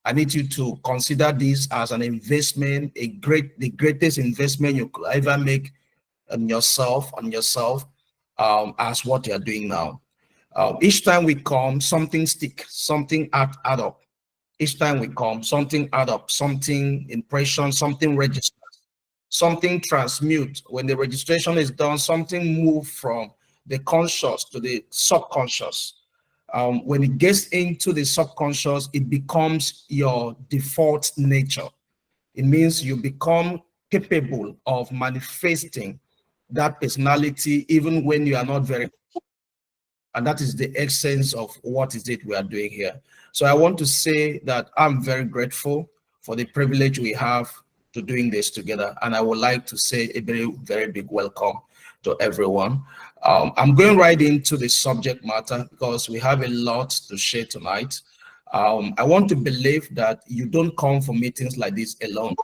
I need you to consider this as an investment, the greatest investment you could ever make on yourself, as what you're doing now. Each time we come, something stick, something add up. Each time we come, something add up, something impression, something register, something transmute. When the registration is done, something move from the conscious to the subconscious. When it gets into the subconscious, it becomes your default nature. It means you become capable of manifesting that personality even when you are not very, and that is the essence of what is it we are doing here. So I want to say that I'm very grateful for the privilege we have to doing this together, and I would like to say a very, very big welcome to everyone. I'm going right into the subject matter because we have a lot to share tonight. I want to believe that you don't come for meetings like this alone.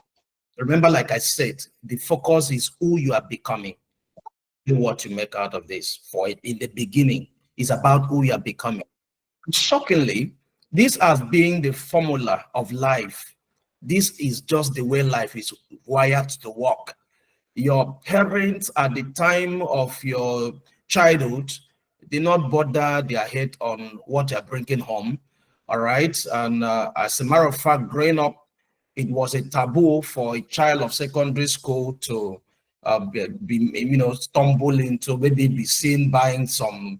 Remember, like I said, the focus is who you are becoming. What you make out of this. For it in the beginning is about who you are becoming. Shockingly, this has been the formula of life. This is just the way life is wired to work. Your parents at the time of your childhood did not bother their head on what you're bringing home. All right. And as a matter of fact, growing up, it was a taboo for a child of secondary school to stumble into, maybe be seen buying some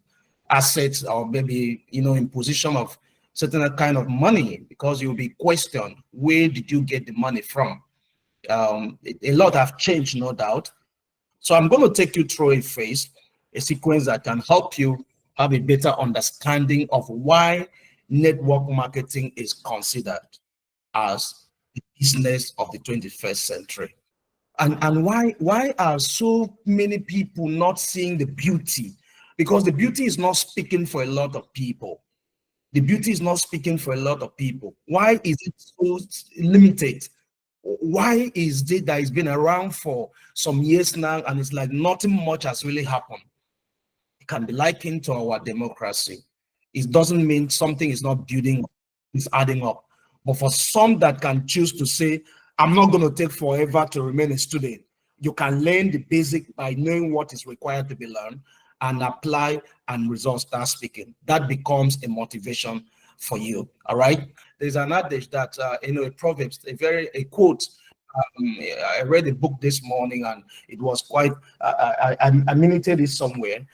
assets, or maybe, in position of certain kind of money, because you'll be questioned, where did you get the money from? A lot have changed, no doubt. So I'm going to take you through a sequence that can help you have a better understanding of why network marketing is considered as the business of the 21st century. And why are so many people not seeing the beauty? Because the beauty is not speaking for a lot of people. The beauty is not speaking for a lot of people. Why is it so limited? Why is it that it's been around for some years now and it's like nothing much has really happened? It can be likened to our democracy. It doesn't mean something is not building, it's adding up. But for some that can choose to say, I'm not going to take forever to remain a student, you can learn the basic by knowing what is required to be learned and apply, and results start speaking. That becomes a motivation for you. All right. There's an adage that, a Proverbs, a quote. I read a book this morning and it was quite, I minuted it somewhere.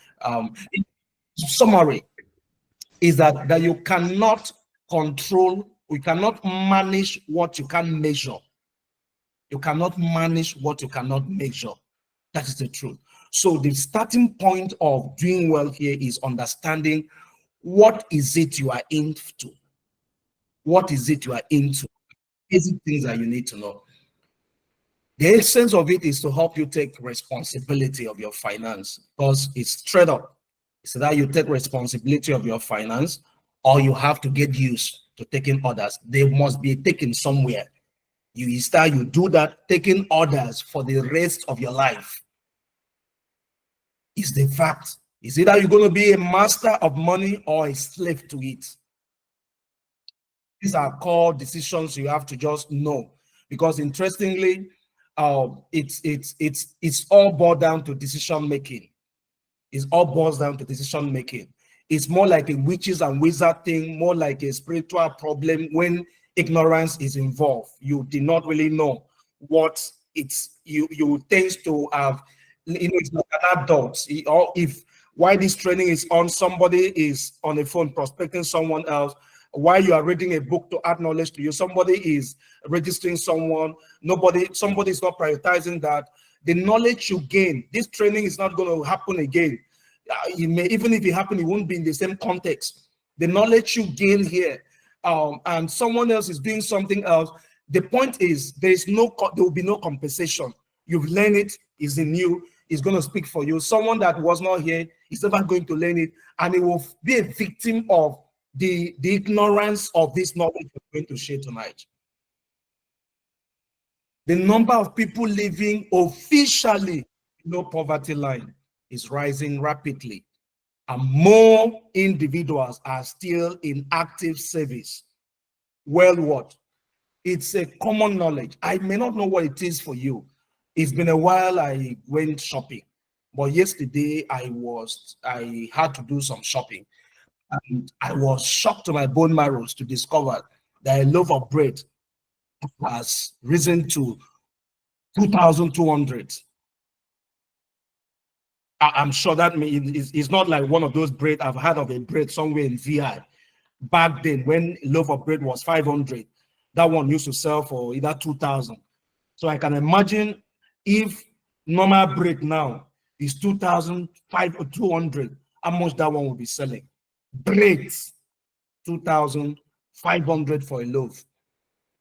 Summary is that you cannot control, we cannot manage what you can't measure. You cannot manage what you cannot measure. That is the truth. So the starting point of doing well here is understanding what is it you are into. What is it you are into? Basic things that you need to know. The essence of it is to help you take responsibility of your finance, because it's straight up. It's that you take responsibility of your finance, or you have to get used to taking orders. They must be taken somewhere. You do that, taking orders for the rest of your life. Is the fact. Is either you're going to be a master of money or a slave to it. These are core decisions you have to just know, because interestingly, it's all boiled down to decision making. It's all boils down to decision making. It's more like a witches and wizard thing, more like a spiritual problem when ignorance is involved. You did not really know what you tend to have. It's like an adult. Or if while this training is on, somebody is on the phone prospecting someone else, while you are reading a book to add knowledge to you, somebody is registering someone, somebody is not prioritizing that. The knowledge you gain, this training is not going to happen again. Even if it happens, it won't be in the same context. The knowledge you gain here, and someone else is doing something else. The point is, there will be no compensation. You've learned it, is in you, is going to speak for you. Someone that was not here is never going to learn it, and it will be a victim of the ignorance of this knowledge we're going to share tonight. The number of people living officially below poverty line is rising rapidly, and more individuals are still in active service. Well, what? It's a common knowledge. I may not know what it is for you. It's been a while I went shopping, but yesterday I had to do some shopping, and I was shocked to my bone marrows to discover that a loaf of bread has risen to 2,200. I'm sure that it's not like one of those bread. I've heard of a bread somewhere in VI back then when a loaf of bread was 500. That one used to sell for either 2,000. So I can imagine if normal bread now is 2,200, how much that one will be selling. Bread, 2,500 for a loaf.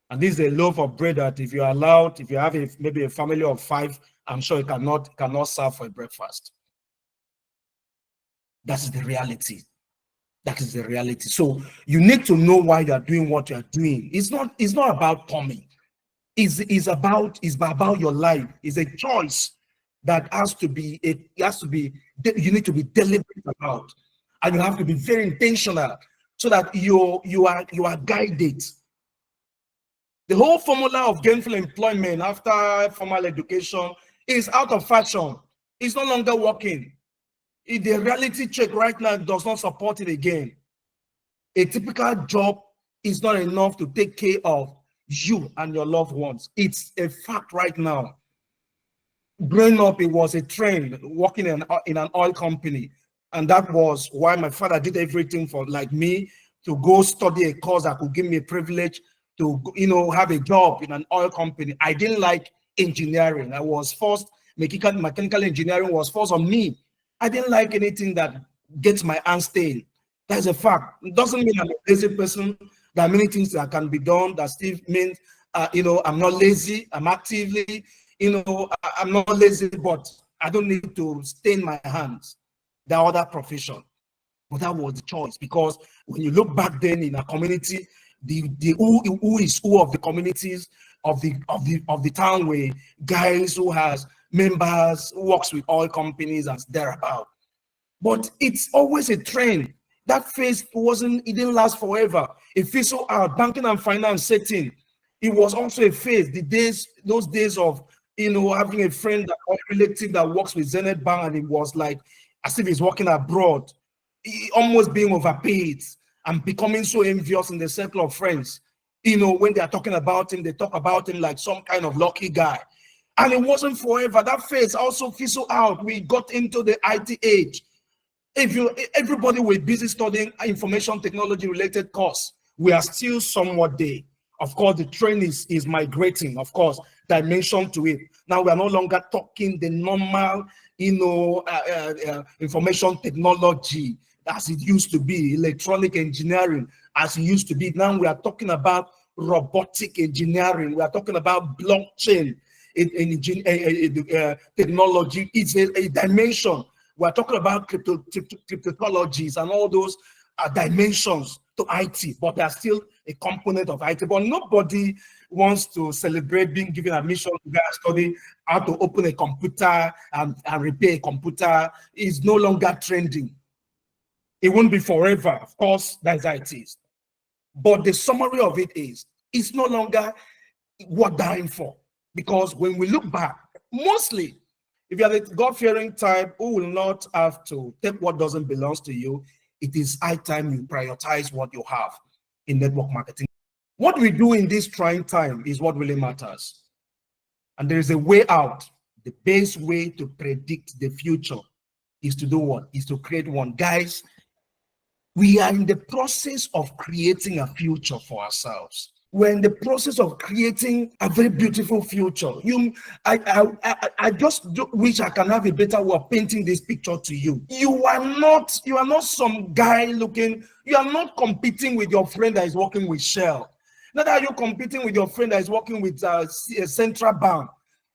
And this is a loaf of bread that if you're allowed, if you have maybe a family of 5, I'm sure it cannot serve for a breakfast. That's the reality. That is the reality. So you need to know why you are doing what you are doing. It's not about coming. It's about your life. It's a choice that you need to be deliberate about, and you have to be very intentional so that you are guided. The whole formula of gainful employment after formal education is out of fashion. It's no longer working. The reality check right now does not support it again. A typical job is not enough to take care of you and your loved ones. It's a fact right now. Growing up, it was a trend working in an oil company. And that was why my father did everything for like me to go study a course that could give me a privilege to, have a job in an oil company. I didn't like engineering. I was forced, mechanical engineering was forced on me. I didn't like anything that gets my hands stained. That's a fact. It doesn't mean I'm a lazy person. There are many things that can be done that still means, I'm not lazy. I'm actively, I'm not lazy, but I don't need to stain my hands. There are other professions. But that was the choice, because when you look back then in a community, the who is who of the communities of the town were guys who has members who works with oil companies and thereabout. But it's always a trend. That phase it didn't last forever. It fizzled out. Banking and finance setting. It was also a phase. Those days of having a friend or relative that works with Zenith Bank, and it was like as if he's working abroad, almost being overpaid and becoming so envious in the circle of friends. When they are talking about him, they talk about him like some kind of lucky guy. And it wasn't forever. That phase also fizzled out. We got into the IT age. Everybody was busy studying information technology related course, we are still somewhat there. Of course, the trend is migrating, of course, dimension to it. Now we are no longer talking the normal, information technology as it used to be, electronic engineering as it used to be. Now we are talking about robotic engineering. We are talking about blockchain technology. It's a dimension. We're talking about cryptologies and all those dimensions to IT, but they're still a component of IT. But nobody wants to celebrate being given admission to go and study how to open a computer and repair a computer. Is no longer trending. It won't be forever. Of course, that's how it is. But the summary of it is, it's no longer worth dying for. Because when we look back, mostly, if you are the God-fearing type who will not have to take what doesn't belong to you, it is high time you prioritize what you have in network marketing. What we do in this trying time is what really matters. And there is a way out. The best way to predict the future is to do what? Is to create one. Guys, we are in the process of creating a future for ourselves. We're in the process of creating a very beautiful future. I just wish I can have a better way of painting this picture to you. You are not some guy looking, you are not competing with your friend that is working with Shell. Not are you competing with your friend that is working with a central bank.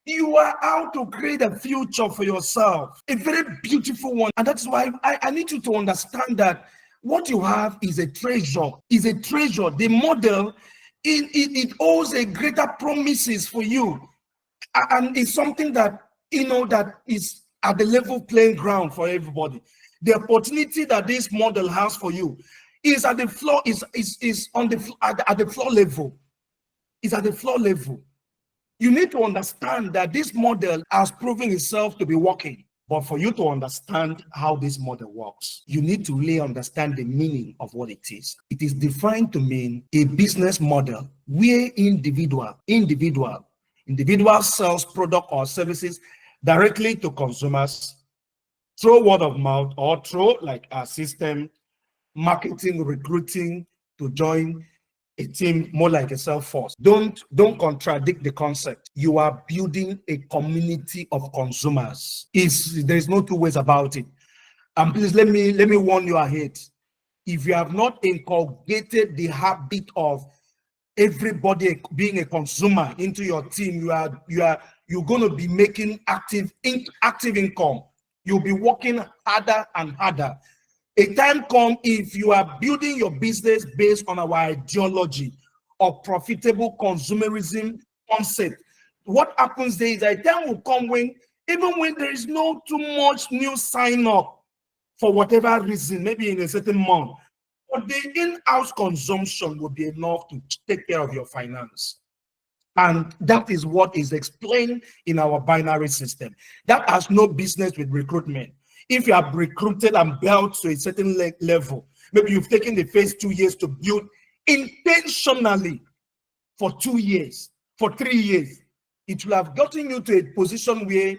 You are out to create a future for yourself, a very beautiful one. And that's why I need you to understand that what you have is a treasure, The model, it holds a greater promises for you. And it's something that, that is at the level playing ground for everybody. The opportunity that this model has for you is at the floor, is on the at the floor level. is at the floor level. You need to understand that this model has proven itself to be working. But for you to understand how this model works, you need to really understand the meaning of what it is. It is defined to mean a business model where individual sells product or services directly to consumers through word of mouth or through like a system, marketing, recruiting to join a team, more like a sales force. Don't contradict the concept. You are building a community of consumers. There's no two ways about it. And please let me warn you ahead. If you have not inculcated the habit of everybody being a consumer into your team, you're going to be making active income. You'll be working harder and harder. A time come, if you are building your business based on our ideology of profitable consumerism concept, what happens there is a time will come when, even when there is no too much new sign up for whatever reason, maybe in a certain month, but the in-house consumption will be enough to take care of your finance. And that is what is explained in our binary system. That has no business with recruitment. If you have recruited and built to a certain level, maybe you've taken the first 2 years to build intentionally for 2 years, for 3 years, it will have gotten you to a position where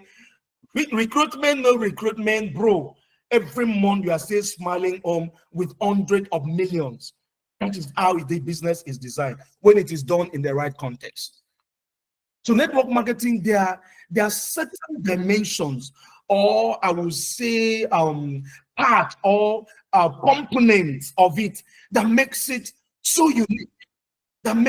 recruitment, no recruitment, bro, every month you are still smiling home with hundreds of millions. That is how the business is designed when it is done in the right context. So network marketing, there are certain dimensions, or I will say part or components of it that makes it so unique. And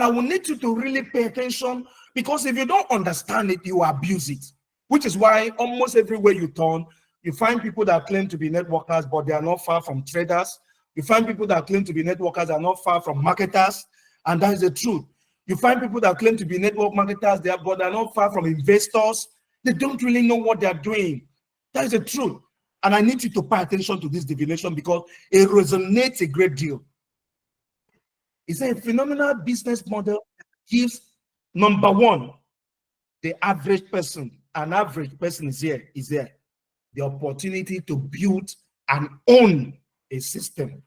I will need you to really pay attention, because if you don't understand it, you abuse it. Which is why almost everywhere you turn, you find people that claim to be networkers, but they are not far from traders. You find people that claim to be networkers are not far from marketers, and that is the truth. You find people that claim to be network marketers, but they are not far from investors. They don't really know what they are doing. That is the truth. And I need you to pay attention to this divination, because it resonates a great deal. It's a phenomenal business model that gives, number one, the average person, an average person is there, the opportunity to build and own a system.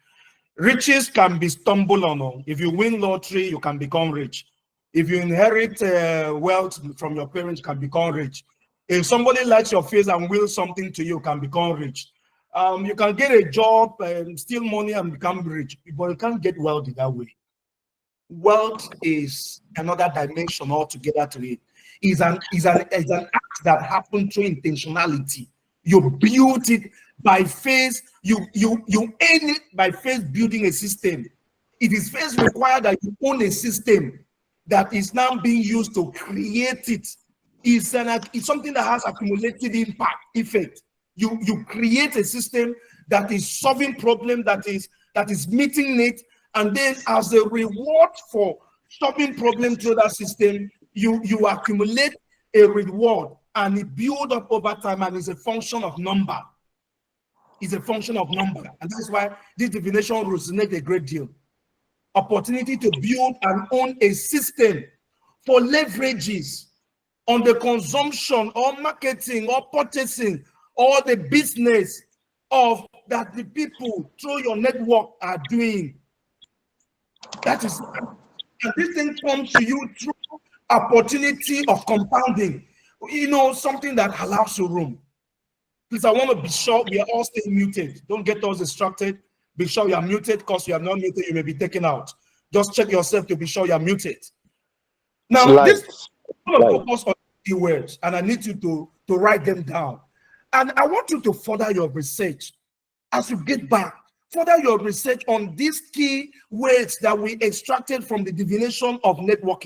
Riches can be stumbled on. If you win lottery, you can become rich. If you inherit wealth from your parents, you can become rich. If somebody likes your face and wills something to you, can become rich. You can get a job and steal money and become rich, but you can't get wealthy that way. Wealth is another dimension altogether to it. Is an act that happened through intentionality. You build it by faith. You earn it by faith, building a system. It is first required that you own a system that is now being used to create it. It's something that has accumulated effect. You create a system that is solving problem, that is meeting needs, and then as a reward for solving problem through that system, you accumulate a reward, and it builds up over time, and is a function of number. It's a function of number, and that's why this divination resonates a great deal. Opportunity to build and own a system for leverages on the consumption or marketing or purchasing or the business of that the people through your network are doing. That is, and this thing comes to you through opportunity of compounding. You know, something that allows you room. Please, I want to be sure we are all staying muted. Don't get us distracted. Be sure you are muted, because you are not muted, you may be taken out. Just check yourself to be sure you are muted. Now, this I'm going to focus on keywords, and I need you to write them down. And I want you to further your research as you get back. Further your research on these key words that we extracted from the divination of network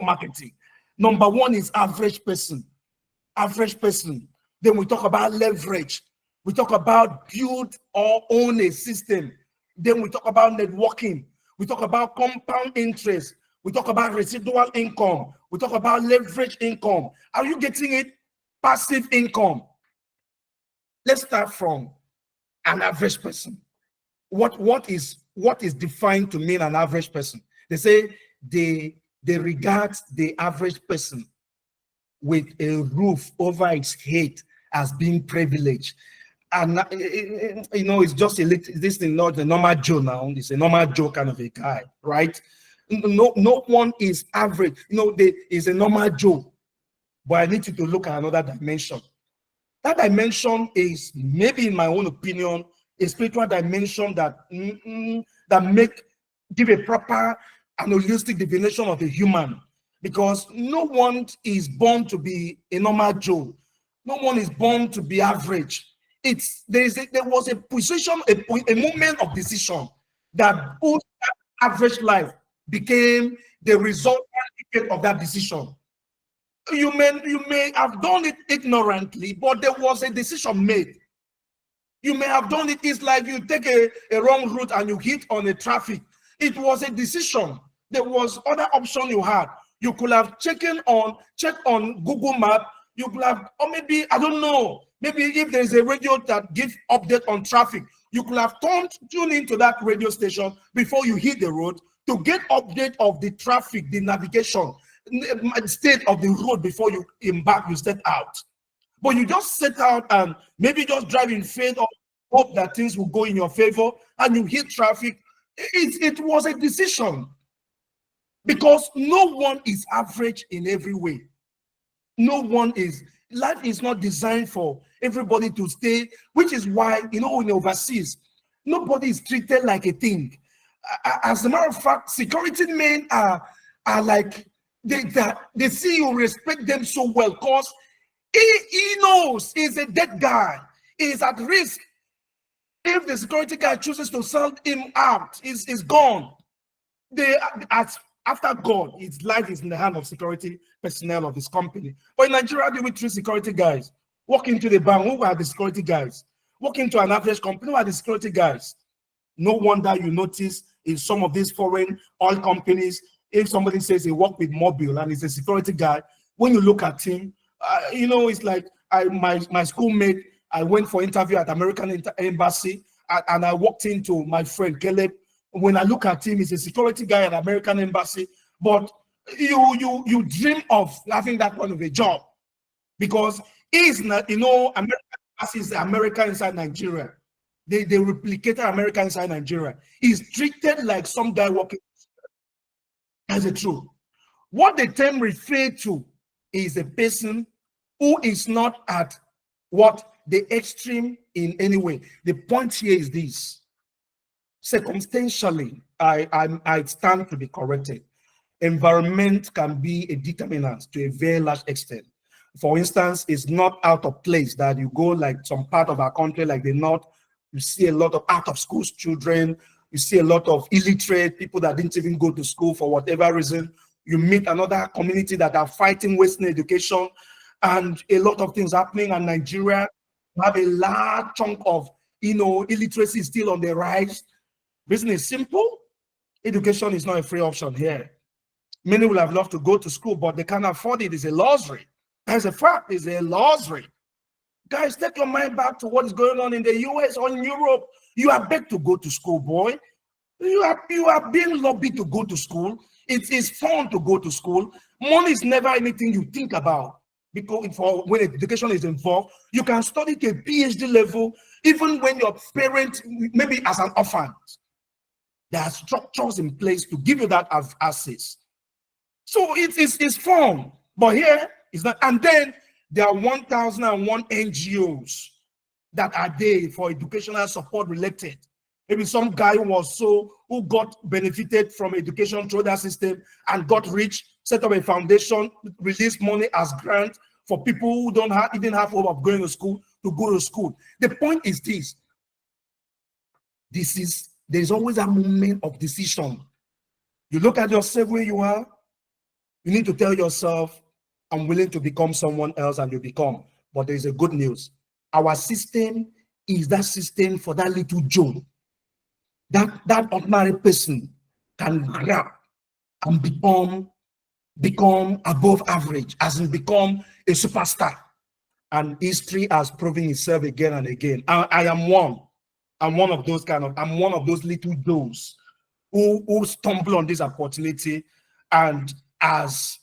marketing. Number one is average person. Average person. Then we talk about leverage. We talk about build or own a system. Then we talk about networking. We talk about compound interest. We talk about residual income. We talk about leverage income. Are you getting it? Passive income. Let's start from an average person. What is defined to mean an average person? They say they regard the average person with a roof over its head as being privileged. And it's just a little, this is not a normal Joe now. It's a normal Joe kind of a guy, right? No one is average. There is a normal Joe, but I need you to look at another dimension. That dimension is, maybe in my own opinion, a spiritual dimension that give a proper and holistic definition of a human, because no one is born to be a normal Joe. No one is born to be average. There was a position, a moment of decision that put average life became the resultant effect of that decision. You may have done it ignorantly, but there was a decision made. You may have done it. It's like you take a wrong route and you hit on a traffic. It was a decision. There was other option you had. You could have checked on Google Map. You could have, or maybe, I don't know, maybe if there's a radio that gives update on traffic, you could have tuned into that radio station before you hit the road to get update of the traffic, the navigation, the state of the road before you embark, you set out. But you just set out and maybe just drive in faith or hope that things will go in your favor, and you hit traffic. It was a decision, because no one is average in every way. No one is. Life is not designed for everybody to stay, which is why, in overseas, nobody is treated like a thing. As a matter of fact, security men are like, they see you respect them so well, because he knows he's a dead guy. He's at risk. If the security guy chooses to sell him out, he's gone. After God, his life is in the hand of security personnel of his company. But in Nigeria, do we treat security guys? Walk into the bank, who are the security guys? Walk into an average company, who are the security guys? No wonder you notice in some of these foreign oil companies, if somebody says he work with Mobile and he's a security guy, when you look at him, it's like my schoolmate. I went for interview at American Embassy, and I walked into my friend Caleb. When I look at him, he's a security guy at American Embassy. But you dream of having that kind of a job, because he's not, American Embassy is America inside Nigeria. They replicated America inside Nigeria. He's treated like some guy working as a truth. What the term refer to is a person who is not at the extreme in any way. The point here is this. Circumstantially, I stand to be corrected. Environment can be a determinant to a very large extent. For instance, it's not out of place that you go like some part of our country, like the North, you see a lot of out of school children, you see a lot of illiterate people that didn't even go to school for whatever reason. You meet another community that are fighting Western education, and a lot of things happening in Nigeria. You have a large chunk of illiteracy still on the rise. Reason is simple. Education is not a free option here. Many will have loved to go to school, but they can't afford it. It's a luxury. As a fact, it's a luxury. Guys, take your mind back to what is going on in the US or in Europe. You are begged to go to school, boy. You are being lobbied to go to school. It is fun to go to school. Money is never anything you think about, because when education is involved, you can study to a PhD level, even when your parent, maybe as an orphan. There are structures in place to give you that as access. So it's fun. But here is not. And then there are 1,001 NGOs that are there for educational support related. Maybe some guy who got benefited from education through that system and got rich, set up a foundation, release money as grant for people who don't even have hope of going to school to go to school. The point is this. There's always a moment of decision. You look at yourself where you are, you need to tell yourself, I'm willing to become someone else, and you become. But there's a good news. Our system is that system for that little Joe. That ordinary person can grab and become above average, as in become a superstar. And history has proven itself again and again. I am one. I'm one of those little Joes who stumble on this opportunity and as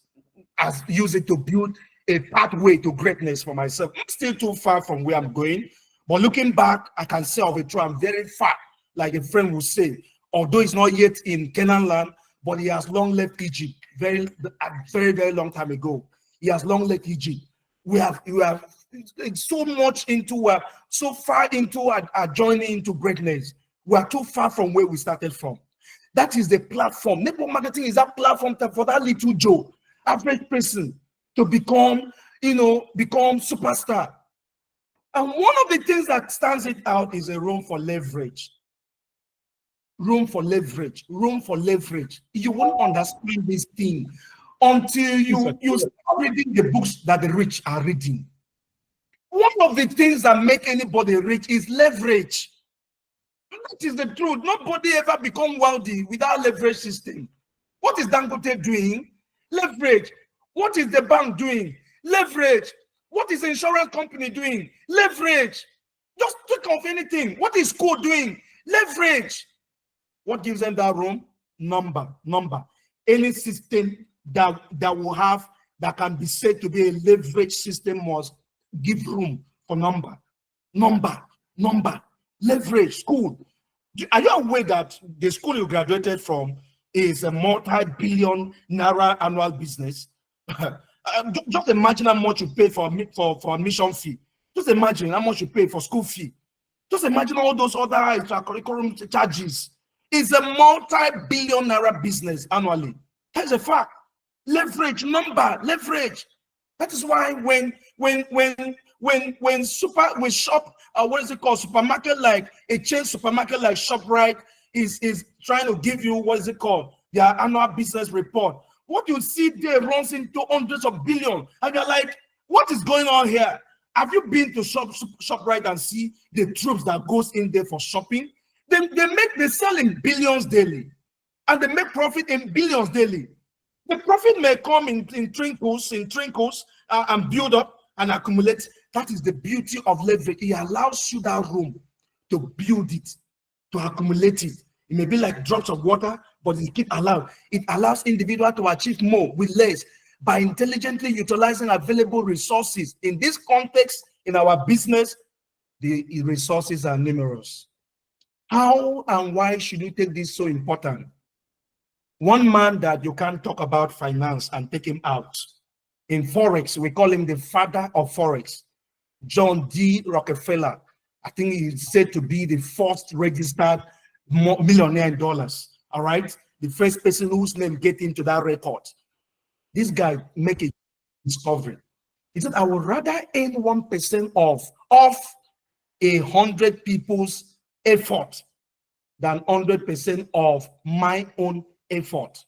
use it to build a pathway to greatness for myself. I'm still too far from where I'm going, but looking back, I can say of it true, I'm very far. Like a friend will say, although it's not yet in Canaan land, but he has long left Egypt very long time ago. He has long left Egypt. We have so much into so far into our journey into greatness. We are too far from where we started from. That is the platform. Network marketing is that platform for that little Joe, average person, to become, become superstar. And one of the things that stands it out is a room for leverage. Room for leverage. Room for leverage. You won't understand this thing until you start reading the books that the rich are reading. One of the things that make anybody rich is leverage. That is the truth. Nobody ever become wealthy without leverage system. What is Dangote doing? Leverage. What is the bank doing? Leverage. What is the insurance company doing? Leverage. Just think of anything. What is school doing? Leverage. What gives them that room? Number. Any system that will have, that can be said to be a leverage system, must give room for number. Leverage. School. Are you aware that the school you graduated from is a multi-billion naira annual business? Just imagine how much you pay for admission fee. Just imagine how much you pay for school fee. Just imagine all those other extracurricular charges. It's a multi-billion naira business annually. That's a fact. Leverage, leverage. That is why when shop, what is it called, supermarket, like a chain supermarket like ShopRite is trying to give you, what is it called, their annual business report. What you see there runs into hundreds of billions, and you're like, what is going on here? Have you been to ShopRite and see the troops that goes in there for shopping? They sell in billions daily, and they make profit in billions daily. The profit may come in trinkles, and build up and accumulate. That is the beauty of leverage. It allows you that room to build it, to accumulate it. It may be like drops of water, but it keep allowed. It allows individual to achieve more with less by intelligently utilizing available resources. In this context, in our business, the resources are numerous. How and why should you take this so important? One man that you can't talk about finance and take him out. In Forex, we call him the father of Forex, John D. Rockefeller. I think he's said to be the first registered millionaire in dollars. All right. The first person whose name get into that record. This guy make a discovery. He said, I would rather earn 1% of 100 people's effort than 100% of my own effort.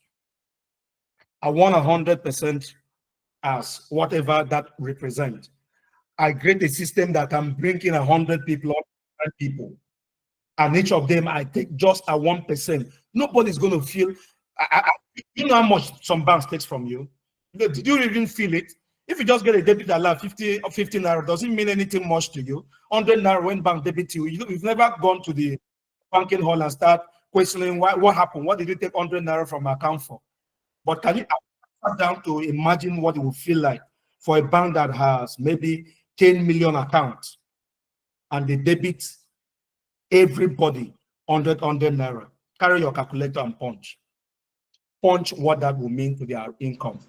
I want 100% as whatever that represents. I create a system that can bring in 100 people, and each of them I take just a 1%. Nobody's going to feel. You know how much some banks takes from you. Did you even feel it? If you just get a debit allowed 50 or 15 naira, doesn't mean anything much to you. 100 naira when bank debit you, you've never gone to the banking hall and start questioning what happened. What did you take 100 naira from my account for? But can you sit down to imagine what it would feel like for a bank that has maybe 10 million accounts and they debit everybody 100 naira? Carry your calculator and punch what that will mean to their income.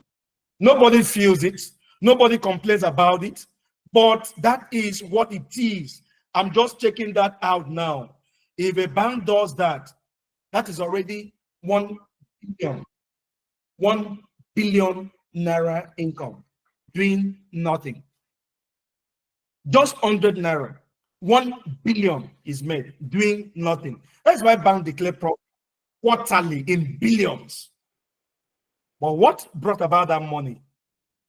Nobody feels it, nobody complains about it, but that is what it is. I'm just checking that out now. If a bank does that, that is already 1 billion naira income, doing nothing. Just 100 naira, 1 billion is made doing nothing. That's why bank declare profit quarterly in billions. But what brought about that money?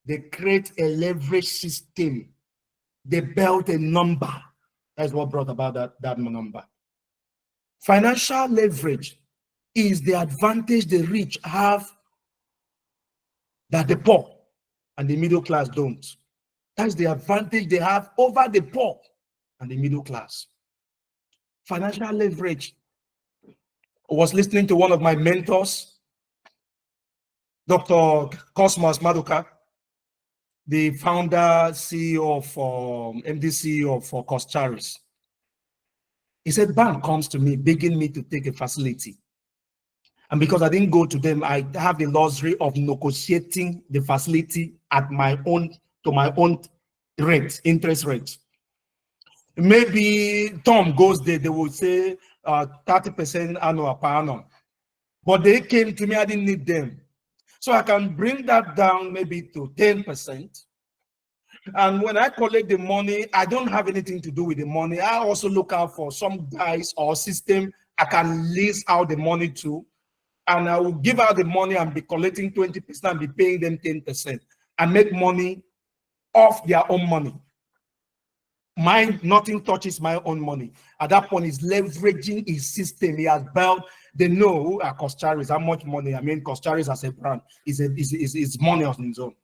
They create a leverage system. They built a number. That's what brought about that number. Financial leverage is the advantage the rich have that the poor and the middle class don't. That's the advantage they have over the poor and the middle class. Financial leverage I was listening to one of my mentors, Dr. Cosmas Maduka, the founder, CEO of MD CEO of Coscharis. He said, bank comes to me begging me to take a facility. And because I didn't go to them, I have the luxury of negotiating the facility at my own, to my own rate, interest rate. Maybe Tom goes there, they will say 30% annual per annum. But they came to me, I didn't need them. So I can bring that down maybe to 10%. And when I collect the money, I don't have anything to do with the money. I also look out for some guys or system I can lease out the money to. And I will give out the money and be collecting 20% and be paying them 10% and make money off their own money. Mine, nothing touches my own money. At that point, he's leveraging his system. He has built, they know Coscharis, how much money. I mean, Coscharis as a brand is money on his own.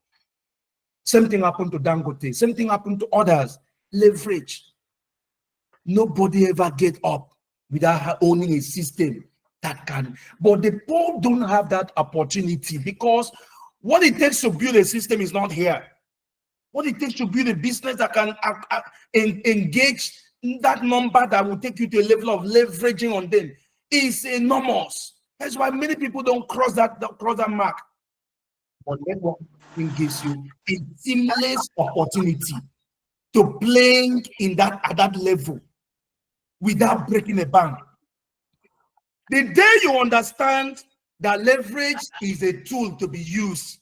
Same thing happened to Dangote. Same thing happened to others. Leverage. Nobody ever get up without owning a system that can. But the poor don't have that opportunity because what it takes to build a system is not here. What it takes to build a business that can engage that number that will take you to a level of leveraging on them is enormous. That's why many people don't cross that mark. But networking gives you a seamless opportunity to playing in that at that level without breaking a bank. The day you understand that leverage is a tool to be used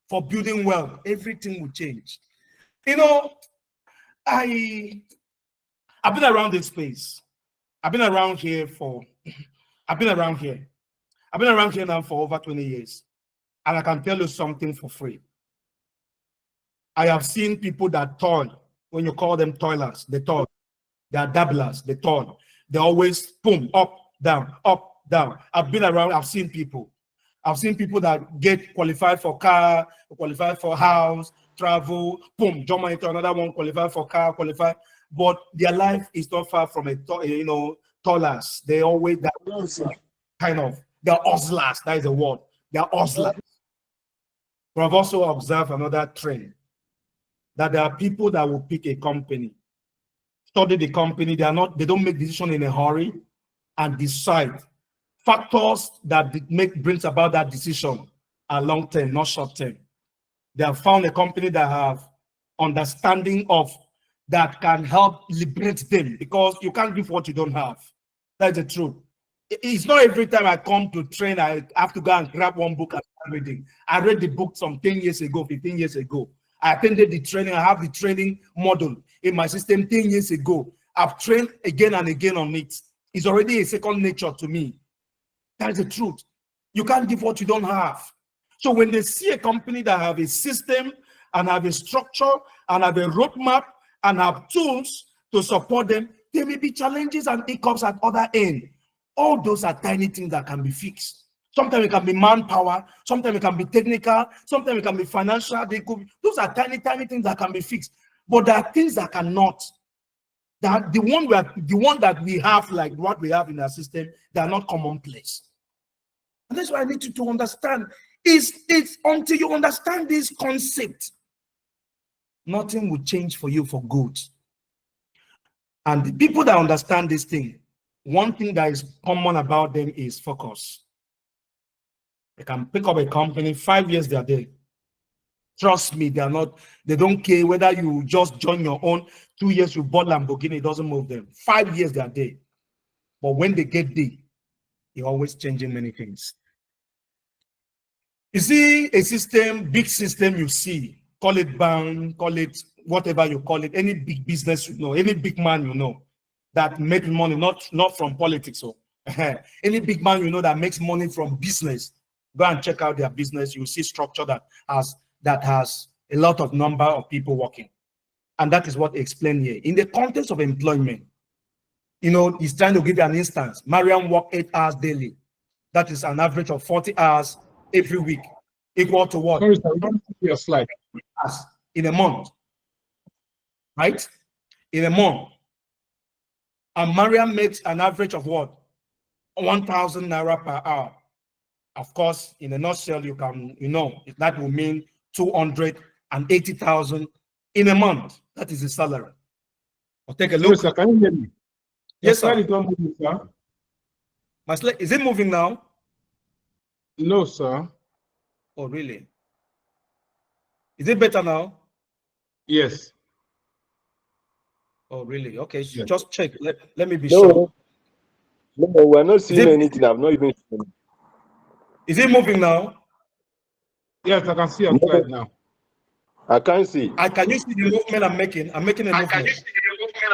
for building wealth, everything will change. You know, I've been around this space. I've been around here now for over 20 years. And I can tell you something for free. I have seen people that toil. When you call them toilers, they toil. They are dabblers, they toil. They always boom, up, down, up, down. I've been around, I've seen people. I've seen people that get qualified for car, qualified for house, travel, boom, jump into another one, qualify for car, qualify. But their life is not far from toilers. They always, they're hustlers. That is the word. They're hustlers. But I've also observed another trend that there are people that will pick a company, study the company. They don't make decision in a hurry and decide. Factors that brings about that decision are long term, not short term. They have found a company that have understanding of that can help liberate them because you can't give what you don't have. That's the truth. It's not every time I come to train, I have to go and grab one book and start reading. I read the book some 10 years ago, 15 years ago. I attended the training. I have the training model in my system 10 years ago. I've trained again and again on it. It's already a second nature to me. That's the truth. You can't give what you don't have. So when they see a company that have a system and have a structure and have a roadmap and have tools to support them, there may be challenges and hiccups at other end. All those are tiny things that can be fixed. Sometimes it can be manpower, sometimes it can be technical, sometimes it can be financial. Those are tiny things that can be fixed. But there are things that cannot. That the one that we have, like what we have in our system, they are not commonplace. And that's why I need you to understand. It's until you understand this concept, nothing will change for you for good. And the people that understand this thing, one thing that is common about them is focus. They can pick up a company, 5 years they are there. Trust me, they don't care whether you just join your own, 2 years you bought Lamborghini, it doesn't move them. 5 years they are there. But when they get there, they're always changing many things. You see a system, big system you see, call it bank, call it whatever you call it, any big business you know, any big man you know that makes money, not from politics. So any big man you know that makes money from business, go and check out their business. You see structure that has a lot of number of people working. And that is what I explained here. In the context of employment, he's trying to give you an instance. Mariam worked 8 hours daily. That is an average of 40 hours every week, equal to what? Sorry, sir, we don't see your slide. In a month, right? In a month. And Mariam makes an average of what? 1,000 naira per hour. Of course, in a nutshell, you can, that will mean 280,000 in a month. That is the salary. Or take a look. Yes, sir. Can you hear me? Yes, sir. Is not moving, sir. My slide, is it moving now? No, sir. Oh, really? Is it better now? Yes. Oh, really? Okay, Yes. just check. Let me be sure. No, we're not seeing anything. I've not even seen it. Is it moving now? Yes, I can see your slide now. I can't see. Can you see the movement I'm making? I'm making a movement. Can you see the movement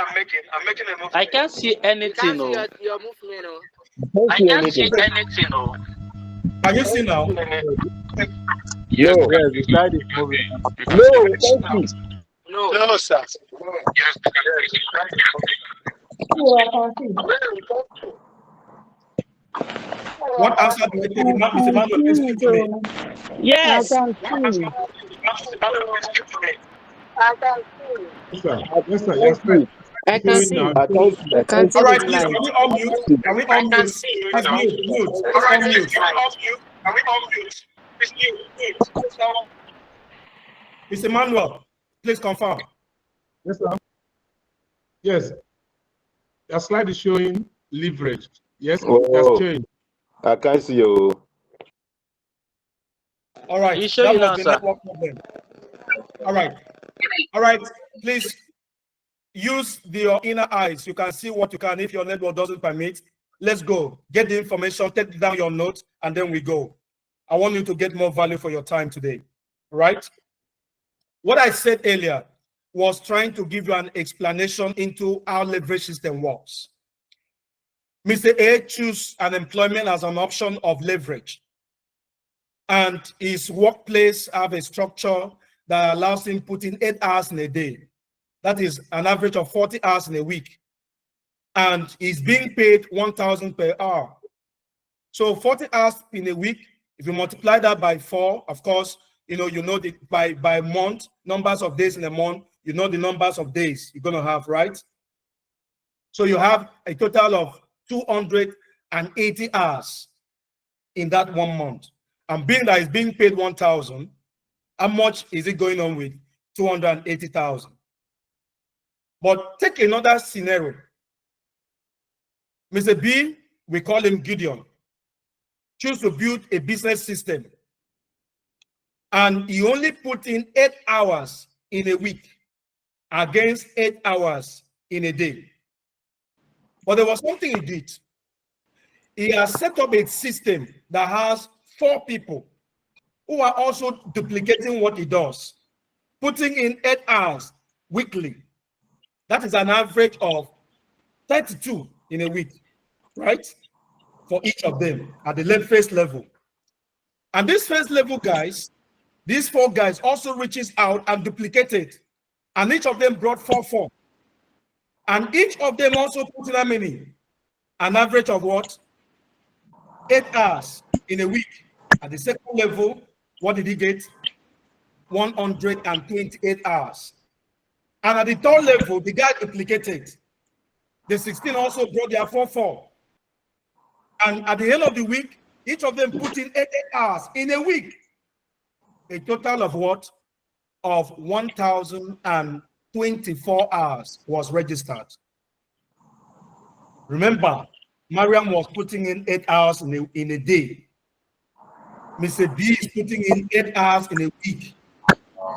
I'm making a movement? I can't see anything. Your movement. I can't see anything. Can you see now? Yes, No. yes, the slide is moving. No, we can't see. No, sir. What answer do you take? Mr. Manuel, please speak to me. Yes. Yes, sir. Yes, sir. Yes, sir. I can see. I can't see. I can see All right, the please, light. can we unmute? Can we unmute? Please mute. All right, Unmute. Can we unmute? Please mute. Mr. Manuel, please confirm. Yes, sir. Yes. Your slide is showing leverage. Yes, that's changed. I can't see you. All right, You show you now, the sir. network problem. All right, please use your inner eyes. You can see what you can if your network doesn't permit. Let's go. Get the information, take down your notes, and then we go. I want you to get more value for your time today. All right? What I said earlier was trying to give you an explanation into how leverage system works. Mr. A chose an employment as an option of leverage, and his workplace have a structure that allows him put in 8 hours in a day. That is an average of 40 hours in a week, and he's being paid 1,000 per hour. So 40 hours in a week, if you multiply that by 4, of course, you know the by month, numbers of days in a month, you know the numbers of days you're going to have, right? So you have a total of 280 hours in that 1 month. And being that it's being paid 1,000, how much is it going on with 280,000? But take another scenario. Mr. B, we call him Gideon, choose to build a business system, and he only put in 8 hours in a week against 8 hours in a day. But there was something he did. He has set up a system that has 4 people who are also duplicating what he does, putting in 8 hours weekly. That is an average of 32 in a week, right? For each of them at the first level. And this first level guys, these 4 guys also reaches out and duplicated. And each of them brought 4. And each of them also put in how many? An average of what? 8 hours in a week. At the second level, what did he get? 128 hours. And at the third level, the guy duplicated. The 16 also brought their 4. And at the end of the week, each of them put in 8 hours in a week. A total of what? Of 1,024 hours was registered. Remember, Mariam was putting in 8 hours in a day. Mr. B is putting in 8 hours in a week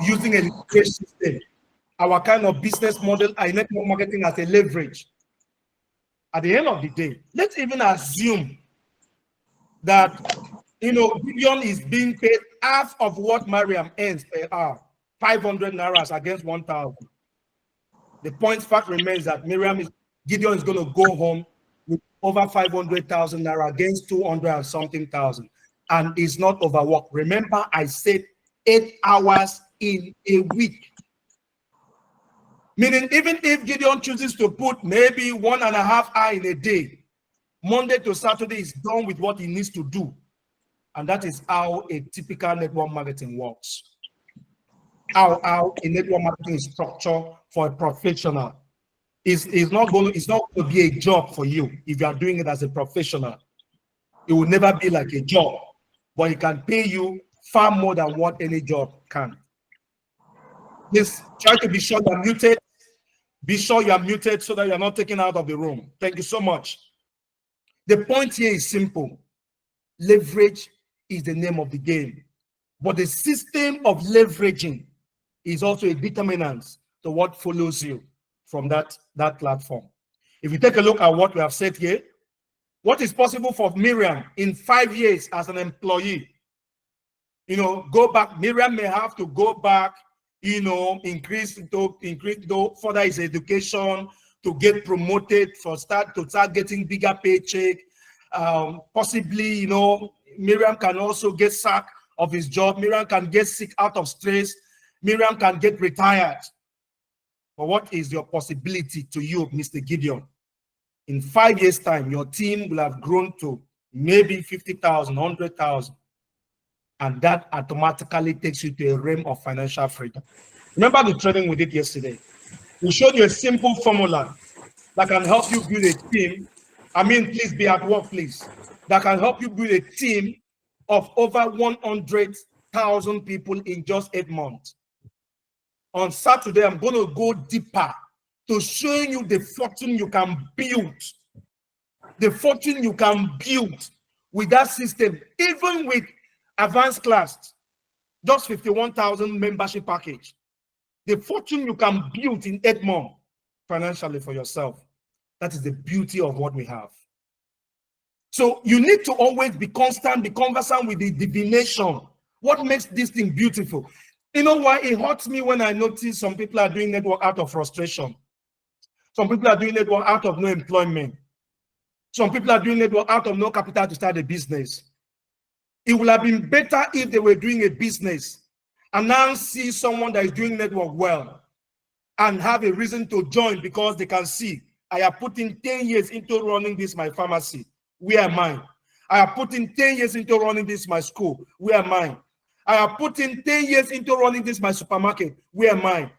using a leverage system. Our kind of business model, I network marketing as a leverage. At the end of the day, let's even assume that Gideon is being paid half of what Mariam earns per hour, 500 naira against 1,000. The point fact remains that Gideon is going to go home with over 500,000 naira against 200 and something thousand, and is not overworked. Remember, I said 8 hours in a week. Meaning, even if Gideon chooses to put maybe 1.5 hours in a day, Monday to Saturday is done with what he needs to do. And that is how a typical network marketing works. How a network marketing is structured for a professional. It's not going to be a job for you if you are doing it as a professional. It will never be like a job, but it can pay you far more than what any job can. Please try to be sure you're muted. Be sure you're muted so that you're not taken out of the room. Thank you so much. The point here is simple. Leverage is the name of the game, but the system of leveraging is also a determinant to what follows you from that platform. If you take a look at what we have said here, what is possible for Miriam in 5 years as an employee? Go back. Miriam may have to go back, increase further his education, to get promoted, to start getting bigger paycheck. Possibly, Miriam can also get sacked of his job. Miriam can get sick out of stress. Miriam can get retired. But what is your possibility to you, Mr. Gideon? In 5 years' time, your team will have grown to maybe 50,000, 100,000. And that automatically takes you to a realm of financial freedom. Remember the training we did yesterday? We showed you a simple formula that can help you build a team. Please be at work, please. That can help you build a team of over 100,000 people in just 8 months. On Saturday, I'm going to go deeper to show you the fortune you can build. The fortune you can build with that system, even with advanced class, just 51,000 membership package. The fortune you can build in 8 months financially for yourself. That is the beauty of what we have. So you need to always be constant, be conversant with the divination. What makes this thing beautiful? You know why it hurts me when I notice some people are doing network out of frustration. Some people are doing network out of no employment. Some people are doing network out of no capital to start a business. It would have been better if they were doing a business and now see someone that is doing network well and have a reason to join because they can see, I have put in 10 years into running this my pharmacy. Where am I? I have put in 10 years into running this my school. Where am I? I have put in 10 years into running this my supermarket. Where am I?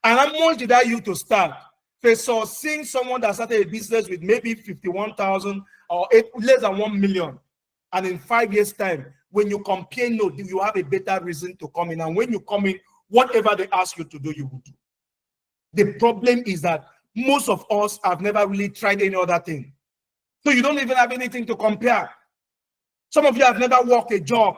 And how much did I use to start? So seeing someone that started a business with maybe 51,000 or less than 1 million, and in 5 years' time, when you compare note, you have a better reason to come in. And when you come in, whatever they ask you to do, you will do. The problem is that most of us have never really tried any other thing. So you don't even have anything to compare. Some of you have never worked a job.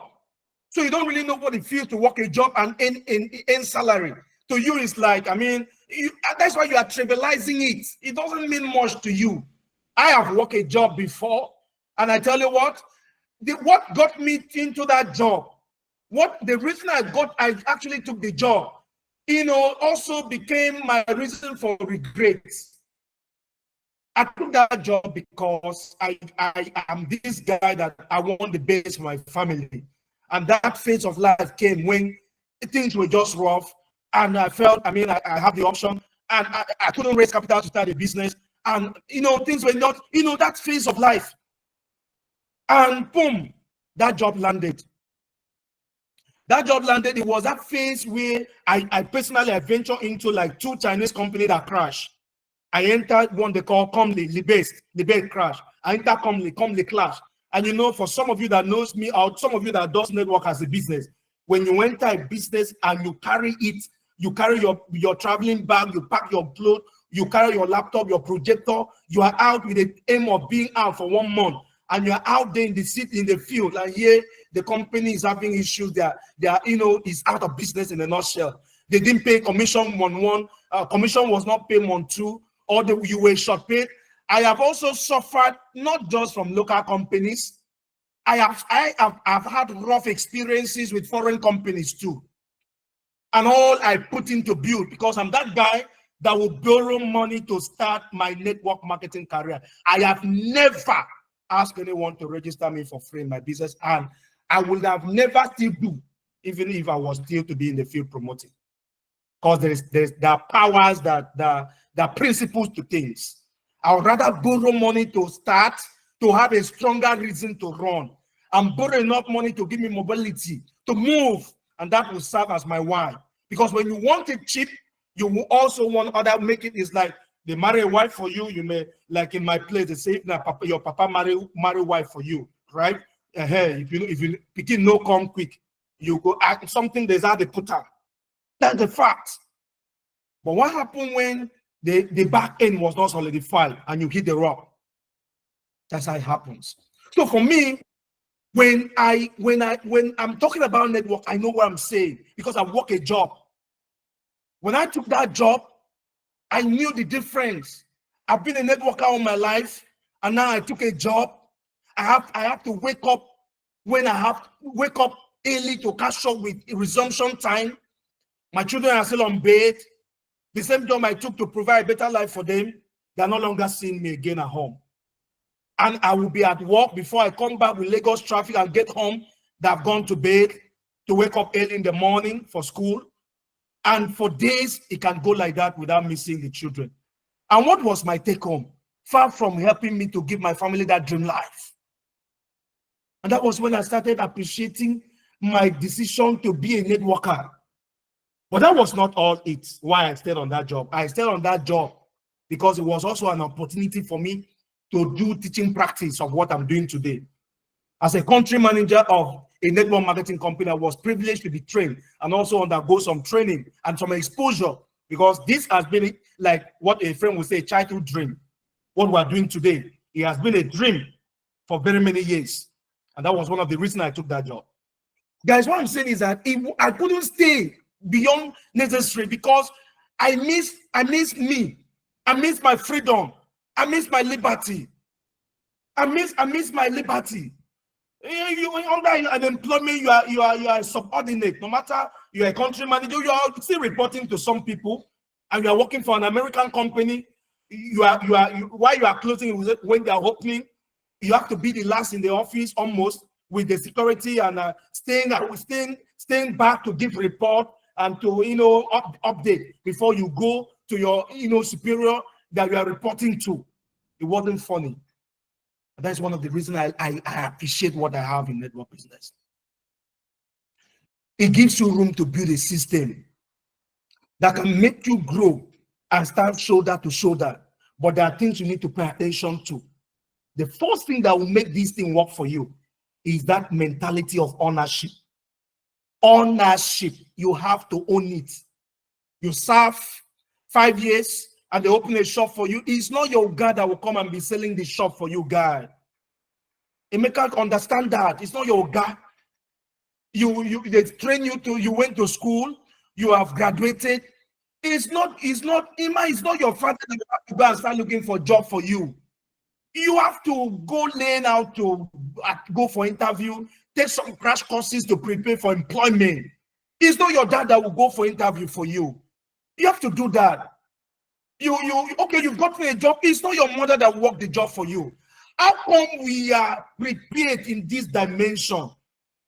So you don't really know what it feels to work a job and earn salary. To you, it's like, that's why you are trivializing it. It doesn't mean much to you. I have worked a job before, and I tell you what got me into that job, the reason I actually took the job, also became my reason for regrets. I took that job because I am this guy that I want the best for my family. And that phase of life came when things were just rough. And I felt, I had the option, and I couldn't raise capital to start a business. And, things were not, that phase of life. And boom, that job landed. That job landed. It was that phase where I personally ventured into like 2 Chinese companies that crashed. I entered one they call Comly, Libase crash. I entered Comly crash. And for some of you that knows me, or some of you that does network as a business, when you enter a business and you carry it, you carry your traveling bag, you pack your clothes, you carry your laptop, your projector, you are out with the aim of being out for 1 month. And you're out there in the field, and here the company is having issues. They are is out of business in a nutshell. They didn't pay commission month 1, commission was not paid month 2, or you were short paid. I have also suffered not just from local companies. I have had rough experiences with foreign companies too. And all I put into build, because I'm that guy that will borrow money to start my network marketing career. I have never ask anyone to register me for free in my business, and I would have never still do, even if I was still to be in the field promoting, because there are powers there are principles to things. I would rather borrow money to start, to have a stronger reason to run, and borrow enough money to give me mobility to move, and that will serve as my why. Because when you want it cheap, you will also want other make it. Is like they marry a wife for you. You may, like in my place, they say, your papa marry wife for you. right? If you begin no come quick, you go act something there's how they put out. That's the fact. But what happened when the back end was not solidified and you hit the rock? That's how it happens. So for me, when I'm talking about network, I know what I'm saying because I work a job. When I took that job, I knew the difference. I've been a networker all my life, and now I took a job. I have to wake up when I have to wake up early to catch up with resumption time. My children are still on bed. The same job I took to provide a better life for them, they're no longer seeing me again at home. And I will be at work before I come back with Lagos traffic and get home. They've gone to bed to wake up early in the morning for school. And for days, it can go like that without missing the children. And what was my take home? Far from helping me to give my family that dream life. And that was when I started appreciating my decision to be a networker. But that was not all it, why I stayed on that job. I stayed on that job because it was also an opportunity for me to do teaching practice of what I'm doing today. As a country manager of a network marketing company, I was privileged to be trained and also undergo some training and some exposure, because this has been like what a friend would say, childhood dream. What we're doing today, it has been a dream for very many years. And that was one of the reasons I took that job. Guys, what I'm saying is that I couldn't stay beyond necessary because I miss me. I miss my freedom. I miss my liberty. I miss my liberty. You under an employment, you are a subordinate. No matter you're a country manager, you are still reporting to some people, and you are working for an American company. While you are closing when they are opening, you have to be the last in the office almost, with the security and staying back to give report and to update before you go to your superior that you are reporting to. It wasn't funny. That's one of the reasons I appreciate what I have in network business. It gives you room to build a system that can make you grow and stand shoulder to shoulder. But there are things you need to pay attention to. The first thing that will make this thing work for you is that mentality of ownership. Ownership. You have to own it. You serve 5 years and they open a shop for you. It's not your guy that will come and be selling the shop for you, guy. Emeka, understand that. It's not your guy. They train you to, you went to school, you have graduated. It's not your father that you have to go and start looking for a job for you. You have to go learn how to go for interview, take some crash courses to prepare for employment. It's not your dad that will go for interview for you. You have to do that. You've gotten a job. It's not your mother that worked the job for you. How come we are prepared in this dimension?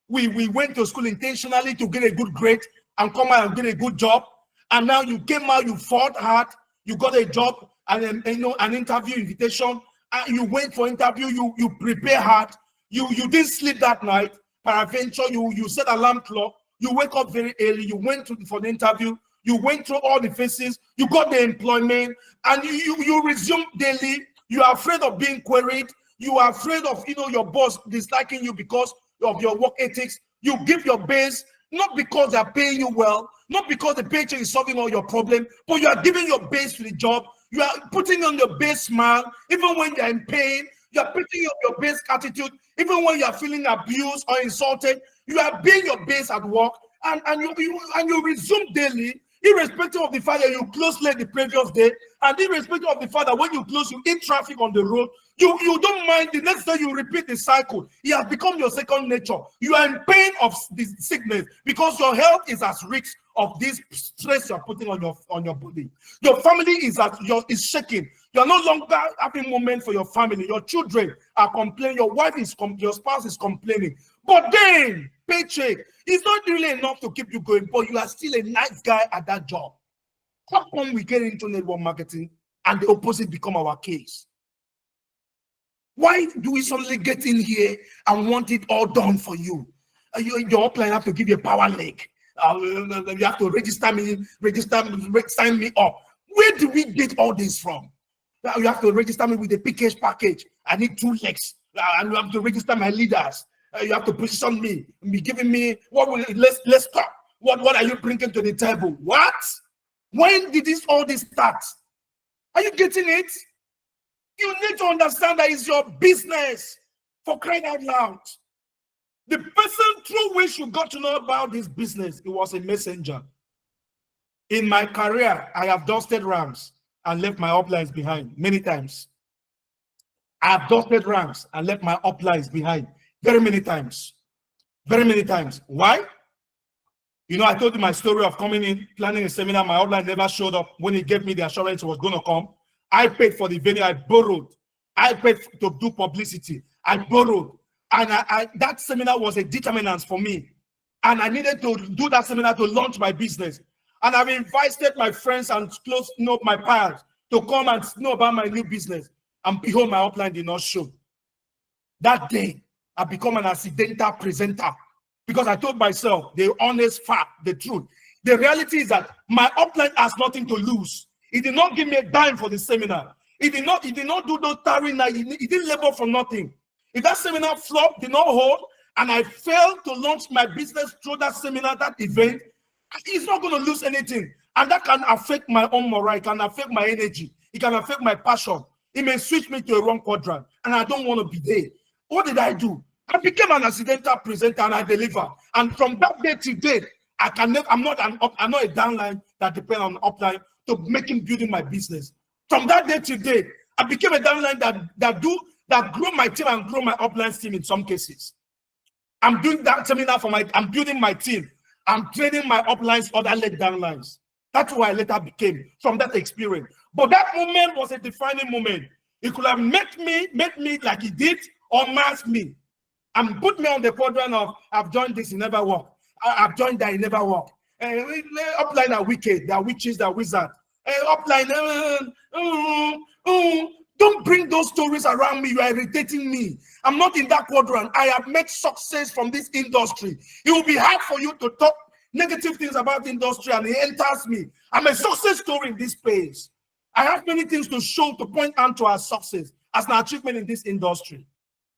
We went to school intentionally to get a good grade and come out and get a good job. And now you came out, you fought hard, you got a job and an interview invitation. You went for interview, you prepare hard, you didn't sleep that night. Peradventure, you set alarm clock, you wake up very early, you went for the interview, you went through all the phases, you got the employment, and you resume daily. You are afraid of being queried. You are afraid of your boss disliking you because of your work ethics. You give your base, not because they're paying you well, not because the paycheck is solving all your problems, but you are giving your base to the job. You are putting on your base smile, even when you're in pain. You are putting on your base attitude, even when you are feeling abused or insulted. You are being your base at work, and you resume daily, irrespective of the fact that you close late the previous day, and irrespective of the fact that when you close, you in traffic on the road. You don't mind. The next day you repeat the cycle. It has become your second nature. You are in pain of this sickness because your health is at risk of this stress you're putting on your body. Your family is shaking. You're no longer having moment for your family. Your children are complaining. Your spouse is complaining. But then paycheck is not really enough to keep you going. But you are still a nice guy at that job. How come we get into network marketing and the opposite become our case? Why do we suddenly get in here and want it all done for you? Your upline have to give you a power leg. You have to sign me up. Where do we get all this from? You have to register me with the package. I need 2 legs. and you have to register my leaders. You have to position me, and be giving me what will let's talk. What are you bringing to the table? What? When did all this start? Are you getting it? You need to understand that it's your business, for crying out loud. The person through which you got to know about this business, it was a messenger. In my career, I have dusted rams and left my uplines behind many times. I have dusted rams and left my uplines behind very many times. Very many times. Why? You know, I told you my story of coming in, planning a seminar. My upline never showed up. When he gave me the assurance it was going to come, I paid for the venue. I borrowed. I paid to do publicity. I borrowed. And that seminar was a determinant for me. And I needed to do that seminar to launch my business. And I've invited my friends and close my pals to come and know about my new business. And behold, my upline did not show. That day, I become an accidental presenter because I told myself the honest fact, the truth. The reality is that my upline has nothing to lose. He did not give me a dime for the seminar. He did not do no tarrying. He didn't labor for nothing. If that seminar flopped, did not hold, and I failed to launch my business through that seminar, that event, he's not going to lose anything. And that can affect my own morale, it can affect my energy, it can affect my passion. It may switch me to a wrong quadrant, and I don't want to be there. What did I do? I became an accidental presenter and I delivered. And from that day to date, I'm not a downline that depends on upline to making building my business. From that day to date, I became a downline that grew my team and grew my upline team in some cases. I'm doing that seminar I'm building my team. I'm training my uplines, other leg downlines. That's who I later became from that experience. But that moment was a defining moment. It could have made me like he did, or mask me and put me on the quadrant of I've joined this, it never work. I've joined that, it never work. Upline are wicked, they are witches, they are wizards. Upline, don't bring those stories around me. You are irritating me. I'm not in that quadrant. I have made success from this industry. It will be hard for you to talk negative things about the industry, and it enters me. I'm a success story in this space. I have many things to show, to point out to our success as an achievement in this industry.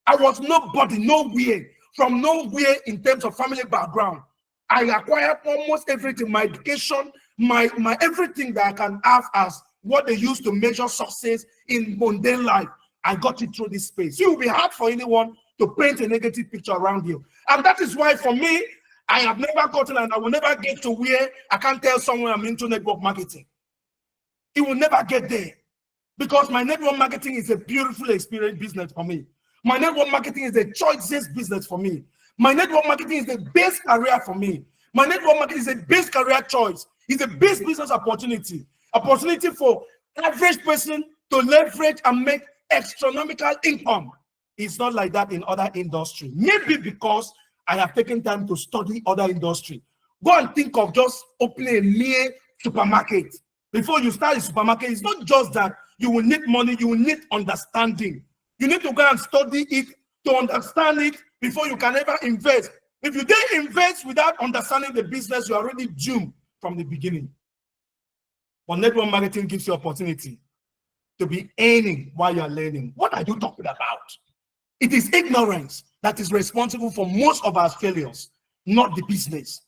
I was nobody, nowhere, from nowhere in terms of family background. I acquired almost everything, my education, my everything that I can have as what they use to measure success in mundane life. I got it through this space. It will be hard for anyone to paint a negative picture around you. And that is why for me, I have never gotten and I will never get to where I can tell someone I'm into network marketing. It will never get there because my network marketing is a beautiful experience business for me. My network marketing is a choices business for me. My network marketing is the best career for me. My network marketing is a best career choice. It's the best business opportunity. Opportunity for average person to leverage and make astronomical income. It's not like that in other industry. Maybe because I have taken time to study other industry. Go and think of just opening a mere supermarket. Before you start a supermarket, it's not just that you will need money, you will need understanding. You need to go and study it to understand it before you can ever invest. If you didn't invest without understanding the business, you're already doomed from the beginning. But network marketing gives you opportunity to be earning while you're learning. What are you talking about? It is ignorance that is responsible for most of our failures, not the business.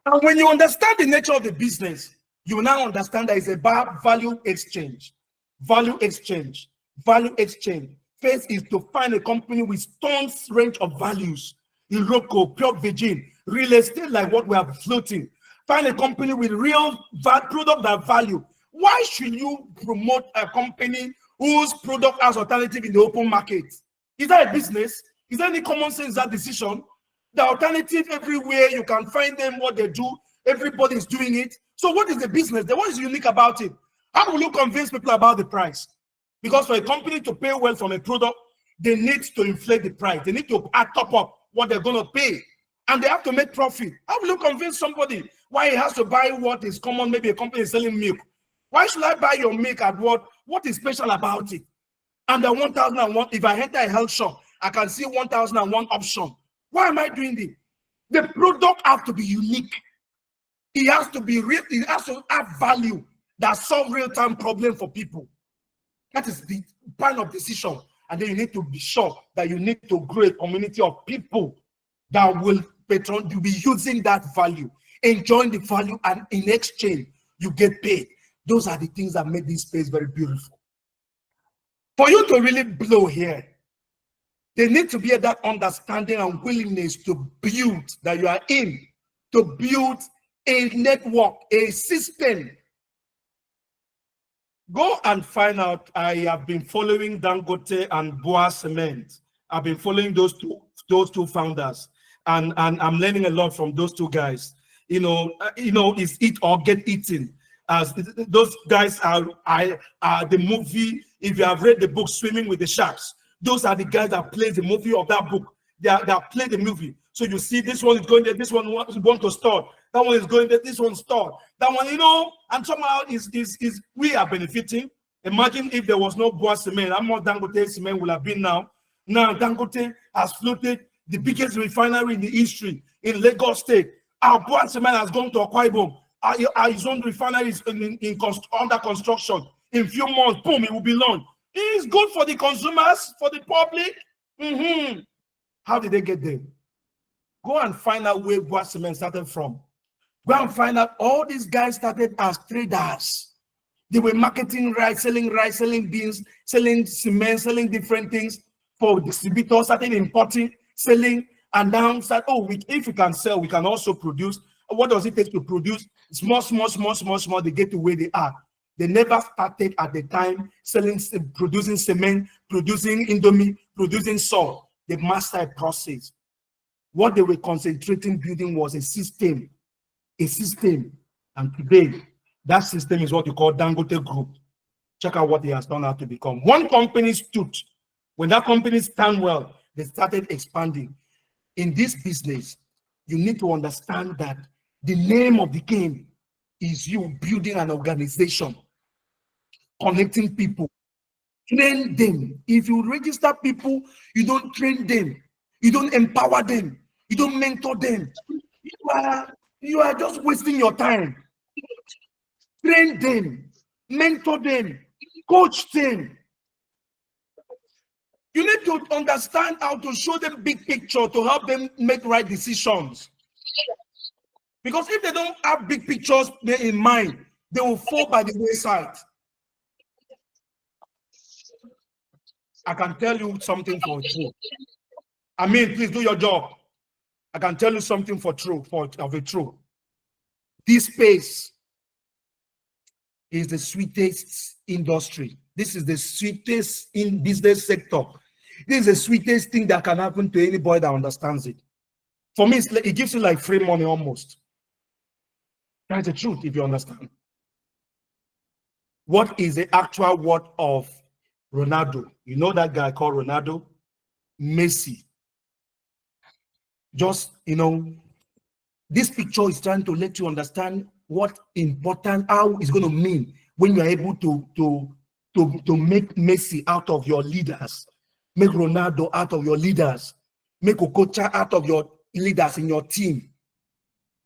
And when you understand the nature of the business, you will now understand that it's about value exchange. Value exchange. Value exchange. First is to find a company with tons range of values. Iroko, pure virgin, real estate like what we are floating. Find a company with real product that value. Why should you promote a company whose product has alternative in the open market? Is that a business? Is there any common sense in that decision? The alternative everywhere, you can find them, what they do. Everybody is doing it. So what is the business? What is unique about it? How will you convince people about the price? Because for a company to pay well from a product, they need to inflate the price. They need to top up what they're going to pay. And they have to make profit. How will you convince somebody why he has to buy what is common? Maybe a company is selling milk. Why should I buy your milk at what? What is special about it? And the 1001, if I enter a health shop, I can see 1001 option. Why am I doing this? The product has to be unique. It has to be real. It has to have value that solve real-time problem for people. That is the point of decision. And then you need to be sure that you need to grow a community of people that will be using that value, enjoying the value, and in exchange, you get paid. Those are the things that make this space very beautiful. For you to really blow here, there needs to be that understanding and willingness to build that you are in, to build a network, a system. Go and find out. I have been following Dangote and Boa Cement. I've been following those two founders, and I'm learning a lot from those two guys. It's eat or get eaten. As those guys are the movie. If you have read the book Swimming with the Sharks, those are the guys that play the movie of that book. They play the movie. So you see, this one is going there, this one wants to start. That one is going there, this one start. That one, and somehow we are benefiting. Imagine if there was no Boa Cement, how much Dangote Cement will have been now. Now Dangote has floated the biggest refinery in the history in Lagos State. Our Boa Cement has gone to Akwa Ibom. His own refinery is under construction. In a few months, boom, it will be launched. It is good for the consumers, for the public. How did they get there? Go and find out where Boa Cement started from. Go and find out all these guys started as traders. They were marketing rice, selling beans, selling cement, selling different things for distributors, started importing, selling, and now said, if we can sell, we can also produce. What does it take to produce? Small, they get to where they are. They never started at the time producing cement, producing indomie, producing salt. They mastered a process. What they were concentrating building was a system. And today, that system is what you call Dangote Group. Check out what it has turned out to become. One company stood. When that company stand well, they started expanding. In this business, you need to understand that the name of the game is you building an organization, connecting people, train them. If you register people, you don't train them, you don't empower them, you don't mentor them. You are just wasting your time. Train them, mentor them, coach them. You need to understand how to show them big picture to help them make right decisions. Because if they don't have big pictures in mind, they will fall by the wayside. I can tell you something for true. I mean, please do your job. I can tell you something for true, of a true. This space is the sweetest industry. This is the sweetest in business sector. This is the sweetest thing that can happen to anybody that understands it. For me, it gives you like free money almost. That's the truth, if you understand. What is the actual word of Ronaldo? You know that guy called Ronaldo? Messi. Just, this picture is trying to let you understand what important, how it's going to mean when you are able to make Messi out of your leaders, make Ronaldo out of your leaders, make Okocha out of your leaders in your team.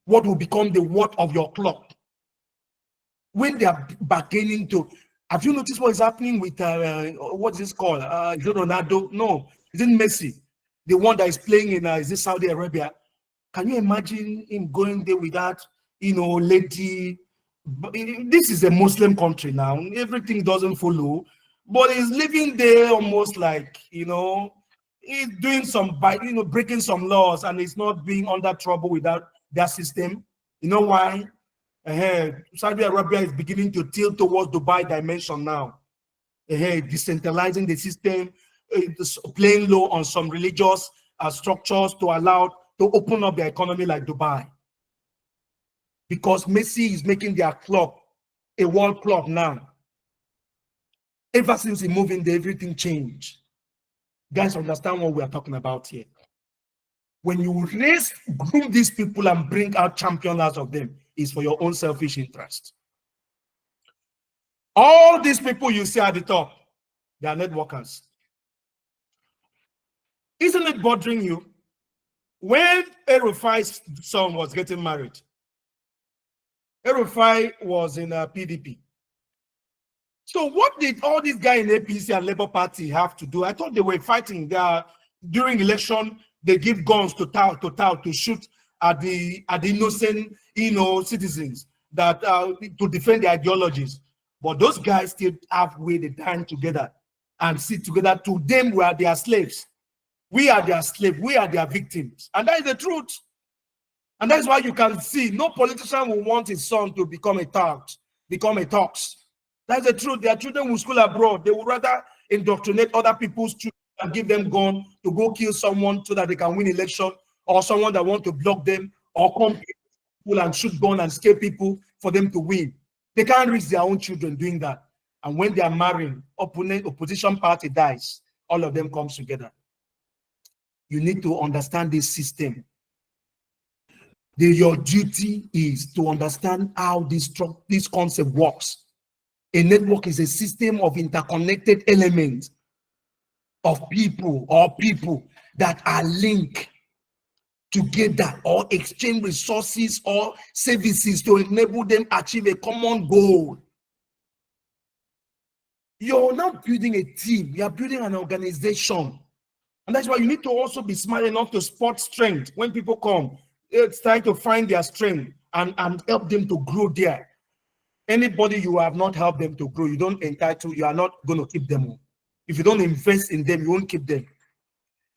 What will become the word of your club? When they are bargaining to, have you noticed what is happening with what's this called? Is it Ronaldo? No, is it Messi? The one that is playing in is it Saudi Arabia? Can you imagine him going there with that, lady? This is a Muslim country now. Everything doesn't follow, but he's living there almost like, he's doing some, breaking some laws, and he's not being under trouble without their system. You know why? Saudi Arabia is beginning to tilt towards Dubai dimension now. Decentralizing the system, playing low on some religious structures to allow to open up the economy like Dubai. Because Messi is making their club a world club now. Ever since he moved in there, everything changed. Guys, understand what we are talking about here. When you groom these people and bring out champions out of them, is for your own selfish interest. All these people you see at the top, they are networkers. Isn't it bothering you? When El-Rufai's son was getting married, El-Rufai was in PDP. So what did all these guys in APC and Labour Party have to do? I thought they were fighting. During election, they give guns to shoot at the innocent, citizens that to defend their ideologies. But those guys still have way they dine together and sit together. To them, we are their slaves. We are their slaves. We are their victims. And that is the truth. And that's why you can see no politician will want his son to become a tax, That's the truth. Their children will school abroad. They would rather indoctrinate other people's children and give them gun to go kill someone so that they can win election, or someone that want to block them, or come people and shoot gun and scare people for them to win. They can't reach their own children doing that. And when they are marrying, opposition party dies, all of them comes together. You need to understand this system. Your duty is to understand how this concept works. A network is a system of interconnected elements of people that are linked together or exchange resources or services to enable them achieve a common goal. You're not building a team, you're building an organization. And that's why you need to also be smart enough to spot strength. When people come, it's time to find their strength and help them to grow there. Anybody you have not helped them to grow, you are not going to keep them. If you don't invest in them, you won't keep them.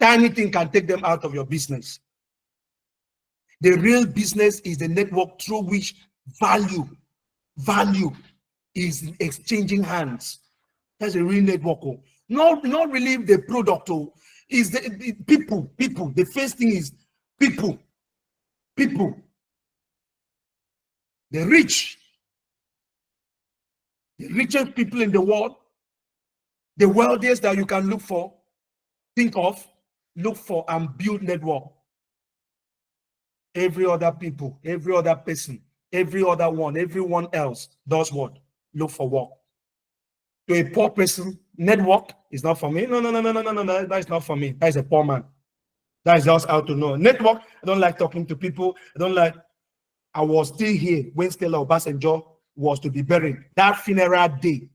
Tiny thing can take them out of your business. The real business is the network through which value is exchanging hands. That's a real network. Not really the product. Is the people. The first thing is people. The richest people in the world, the wealthiest that you can look for and build network. Every other people, every other person, everyone else does what? Look for work. To a poor person, network is not for me. No, that's not for me. That's a poor man. That's just how to know. Network, I don't like talking to people. I was still here when Stella Obasanjo was to be buried. That funeral day,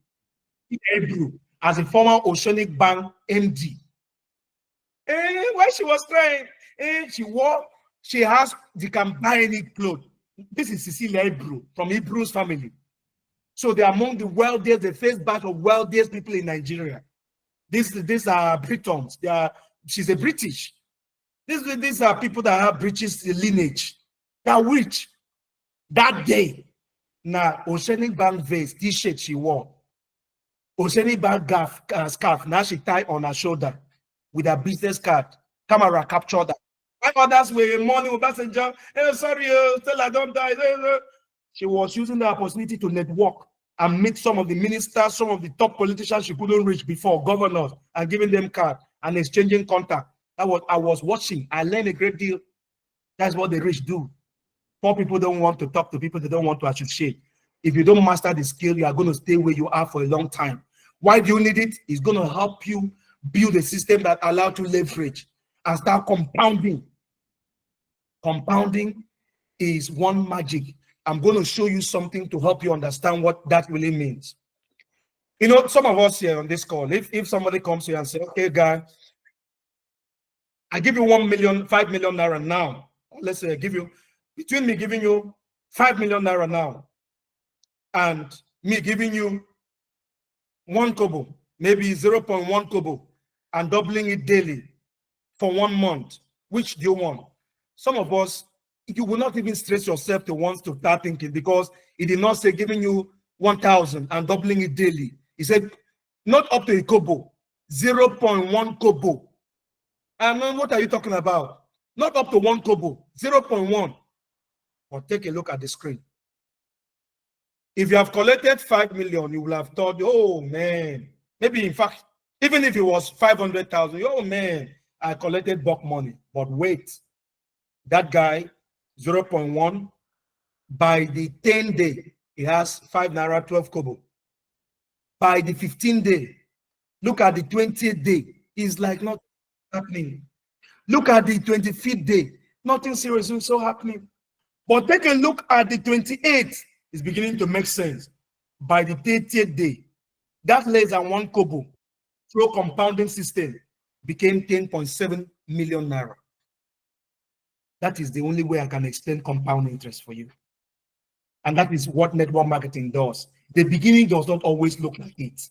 in Hebrew, as a former Oceanic Bank MD. When she was crying, she has, you can buy any clothes. This is Cecilia Hebrew from Hebrew's family. So they're among the wealthiest, the first batch of wealthiest people in Nigeria. These are Britons. She's a British. These are people that have British lineage. They're rich. That day, now Oceanic Bank vase, T-shirt she wore. Oceanic Bank scarf, now she tied on her shoulder with her business card. Camera captured that. Five others were mourning Obasanjo. Sorry, Stella, don't die. She was using the opportunity to network and meet some of the ministers, some of the top politicians she couldn't reach before, governors, and giving them cards and exchanging contact. I was watching. I learned a great deal. That's what the rich do. Poor people don't want to talk to people. They don't want to associate. If you don't master the skill, you are going to stay where you are for a long time. Why do you need it? It's going to help you build a system that allows you to leverage and start compounding. Compounding is one magic. I'm going to show you something to help you understand what that really means. You know, some of us here on this call, if somebody comes here and says, okay, guy, I give you 5 million naira now. Let's say I give you, between me giving you 5 million naira now and me giving you 1 kobo, maybe 0.1 kobo, and doubling it daily for 1 month, which do you want? Some of us, you will not even stress yourself to want to start thinking, because he did not say giving you 1,000 and doubling it daily. He said not up to a kobo, 0.1 kobo. And then what are you talking about? Not up to 1 kobo, 0.1. But take a look at the screen. If you have collected 5 million, you will have thought, oh man, maybe in fact, even if it was 500,000, oh man, I collected bulk money. But wait, that guy, 0.1, by the 10th day, he has 5 naira 12 kobo. By the 15th day, look at the 20th day, it's like not happening. Look at the 25th day, nothing serious is so happening. But take a look at the 28th, it's beginning to make sense. By the 30th day, That less than 1 kobo through compounding system became 10.7 million naira. That is the only way I can explain compound interest for you. And that is what network marketing does. The beginning does not always look like it.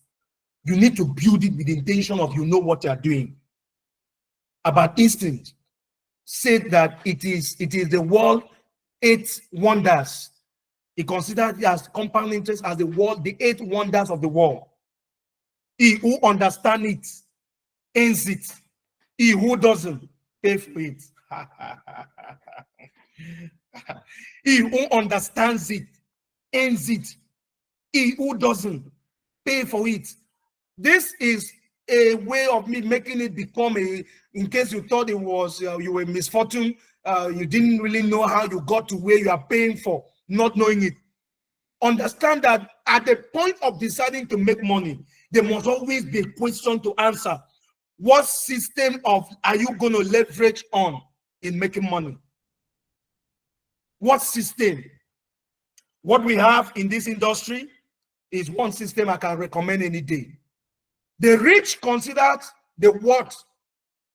You need to build it with the intention of you know what you're doing. About instinct, said that it is the world 8 wonders. He considered it as compound interest as the 8 wonders of the world. He who understands it ends it. He who doesn't pay for it. He who understands it ends it. He who doesn't pay for it. This is a way of me making it become a, in case you thought it was you were misfortune, you didn't really know how you got to where you are paying for, not knowing it. Understand that at the point of deciding to make money, there must always be a question to answer. What system are you going to leverage on in making money? What system? What we have in this industry is one system I can recommend any day. The rich considered the what,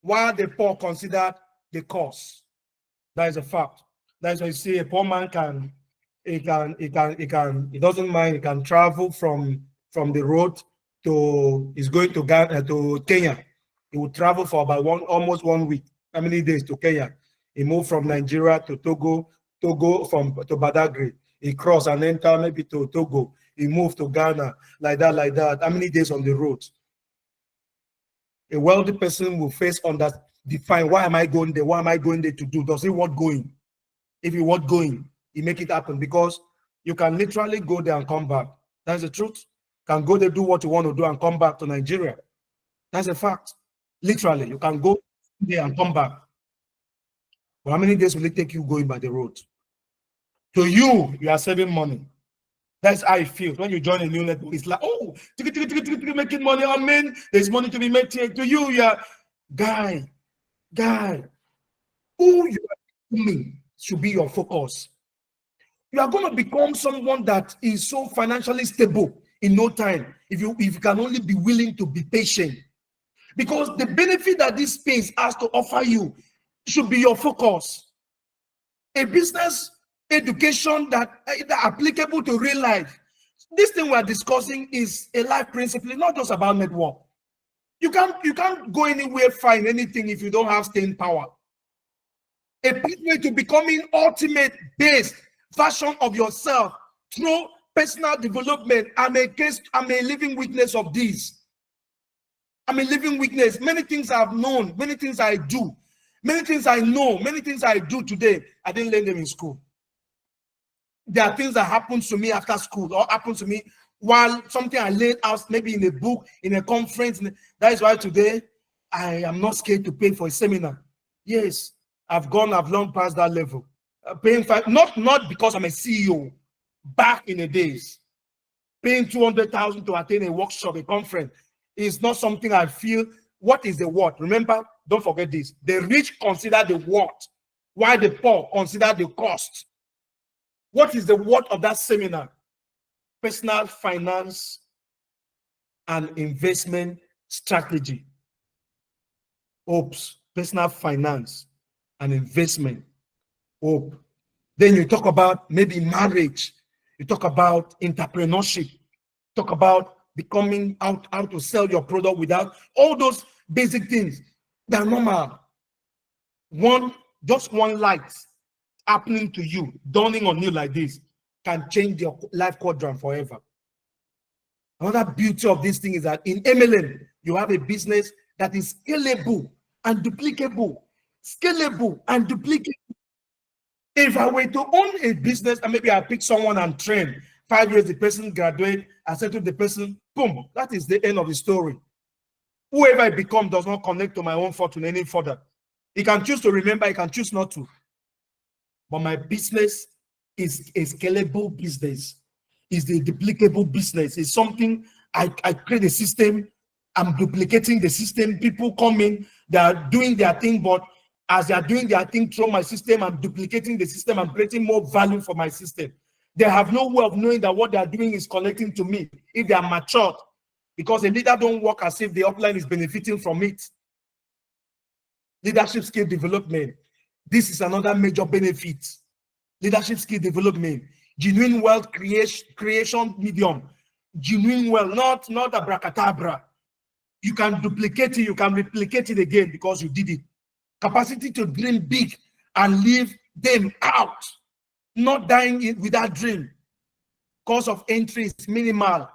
while the poor considered the cost. That is a fact. That's why you see a poor man he doesn't mind, he can travel from the road to, he's going to Ghana, to Kenya. He will travel for about almost 1 week. How many days to Kenya? He moved from Nigeria to Togo to Badagry. He crossed and enter maybe to Togo. He moved to Ghana, like that. How many days on the road? A wealthy person will face on that, define, why am I going there? What am I going there to do? Does he want going? If he want going, he make it happen, because you can literally go there and come back. That's the truth. Can go there, do what you want to do, and come back to Nigeria. That's a fact. Literally, you can go there and come back. But how many days will it take you going by the road? To you, you are saving money. That's how it feels when you join a new network. It's like, oh, making money. I mean, there's money to be made here. To you, you're guy, who you are becoming should be your focus. You are going to become someone that is so financially stable in no time if you can only be willing to be patient. Because the benefit that this space has to offer you should be your focus. A business education that is applicable to real life. This thing we're discussing is a life principle, not just about network. You can't go anywhere, find anything if you don't have staying power. A pathway to becoming ultimate based version of yourself through personal development. I'm a living witness of this. I'm a living witness. Many things I've known, many things I do, many things I know, many things I do today, I didn't learn them in school. There are things that happen to me after school, or happen to me while something I laid out, maybe in a book, in a conference. That is why today I am not scared to pay for a seminar. Yes, I've long past that level. Paying not because I'm a CEO. Back in the days, paying 200,000 to attend a workshop, a conference, is not something I feel. What is the what? Remember, don't forget this. The rich consider the what, while the poor consider the cost. What is the what of that seminar? Personal finance and investment strategy. Oops, personal finance and investment. Hope. Then you talk about maybe marriage. You talk about entrepreneurship. Talk about becoming how to sell your product without all those basic things. They're normal. Just one light happening to you, dawning on you like this, can change your life quadrant forever. Another beauty of this thing is that in MLM, you have a business that is scalable and duplicable. Scalable and duplicable. If I were to own a business and maybe I pick someone and train, 5 years, the person graduate, I said to the person, boom, that is the end of the story. Whoever I become does not connect to my own fortune any further. He can choose to remember, he can choose not to. But my business is a scalable business. It's a duplicable business. It's something I create a system. I'm duplicating the system. People come in, they are doing their thing, but as they are doing their thing through my system, I'm duplicating the system. I'm creating more value for my system. They have no way of knowing that what they are doing is connecting to me. If they are matured, because a leader don't work as if the upline is benefiting from it. Leadership skill development. This is another major benefit. Leadership skill development. Genuine wealth creation medium. Genuine wealth, not abracadabra. You can duplicate it, you can replicate it again because you did it. Capacity to dream big and leave them out. Not dying with that dream. Cost of entry is minimal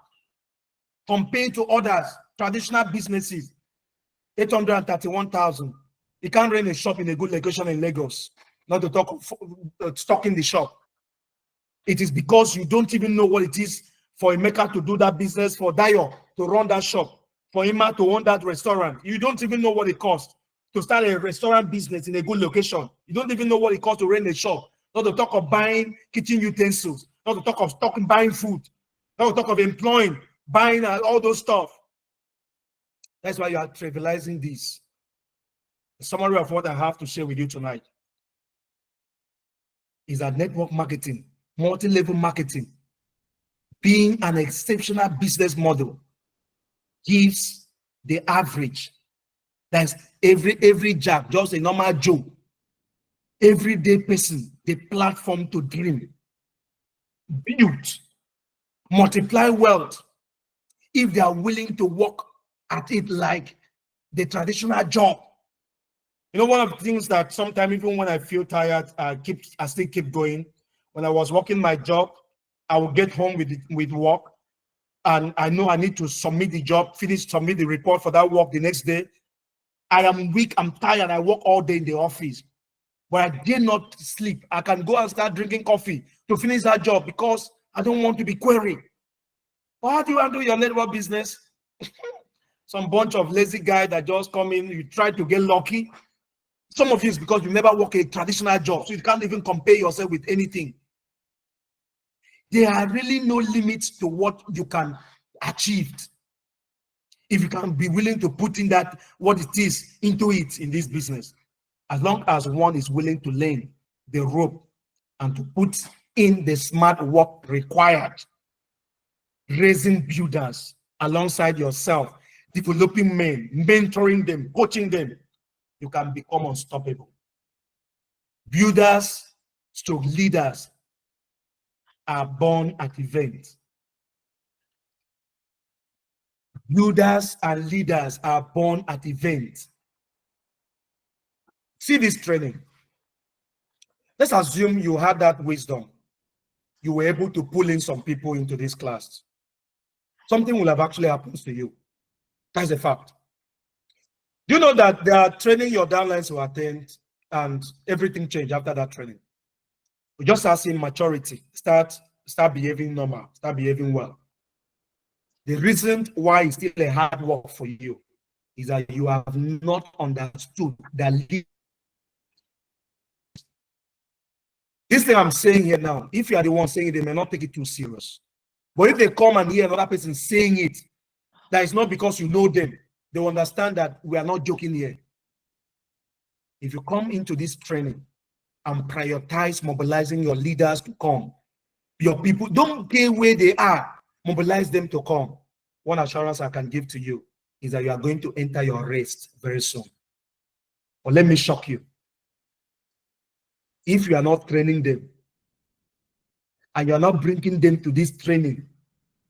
compared to others, traditional businesses. 831,000. You can't run a shop in a good location in Lagos, not to talk of stocking the shop. It is because you don't even know what it is for a maker to do that business, for Dayo to run that shop, for Ima to own that restaurant. You don't even know what it costs to start a restaurant business in a good location. You don't even know what it costs to rent a shop, not to talk of buying kitchen utensils, not to talk of stocking, buying food, not to talk of employing, buying all those stuff. That's why you are trivializing this. The summary of what I have to share with you tonight is that network marketing, multi-level marketing, being an exceptional business model, gives the average, that's every Jack, just a normal Joe, everyday person, the platform to dream, build, multiply wealth, if they are willing to work at it like the traditional job. You know, one of the things that sometimes, even when I feel tired, I still keep going. When I was working my job, I would get home with work, and I know I need to submit the job, submit the report for that work the next day. I am weak, I'm tired, I work all day in the office, but I did not sleep. I can go and start drinking coffee to finish that job because I don't want to be queried. Well, how do you handle your network business? Some bunch of lazy guys that just come in, you try to get lucky. Some of you is because you never work a traditional job, so you can't even compare yourself with anything. There are really no limits to what you can achieve if you can be willing to put in that what it is into it in this business. As long as one is willing to learn the rope and to put in the smart work required, raising builders alongside yourself, developing men, mentoring them, coaching them, you can become unstoppable. Builders stroke leaders are born at events. Builders and leaders are born at events. See this training. Let's assume you had that wisdom. You were able to pull in some people into this class. Something will have actually happened to you. That's a fact. Do you know that they are training your downlines to attend and everything changed after that training? We just start seeing maturity, start behaving normal, start behaving well. The reason why it's still a hard work for you is that you have not understood that this thing I'm saying here now, if you are the one saying it, they may not take it too serious. But if they come and hear another person saying it, that is not because you know them. They will understand that we are not joking here. If you come into this training and prioritize mobilizing your leaders to come, your people, don't care where they are, mobilize them to come. One assurance I can give to you is that you are going to enter your rest very soon. But let me shock you. If you are not training them and you are not bringing them to this training,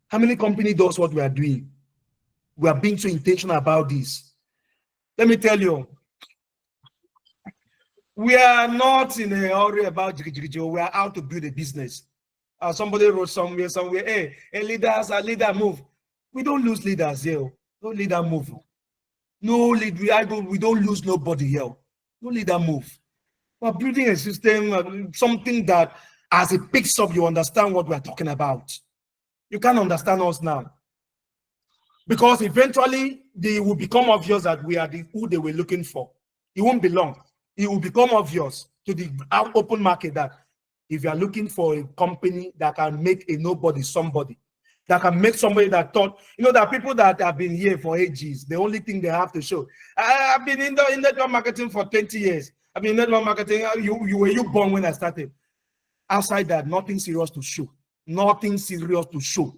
how many company does what we are doing? We are being so intentional about this. Let me tell you, we are not in a hurry about jiggy. We are out to build a business. Somebody wrote somewhere, hey, leaders, a leader move. We don't lose leaders here. No leader move. No lead. We don't lose nobody here. No leader move. We're building a system, something that as it picks up, you understand what we're talking about. You can't understand us now. Because eventually, they will become obvious that we are who they were looking for. It won't be long. It will become obvious to the open market that if you are looking for a company that can make a nobody somebody, that can make somebody that thought, you know, there are people that have been here for ages. The only thing they have to show, I've been in network marketing for 20 years. I've been in network marketing. Were you born when I started? Outside that, nothing serious to show. Nothing serious to show.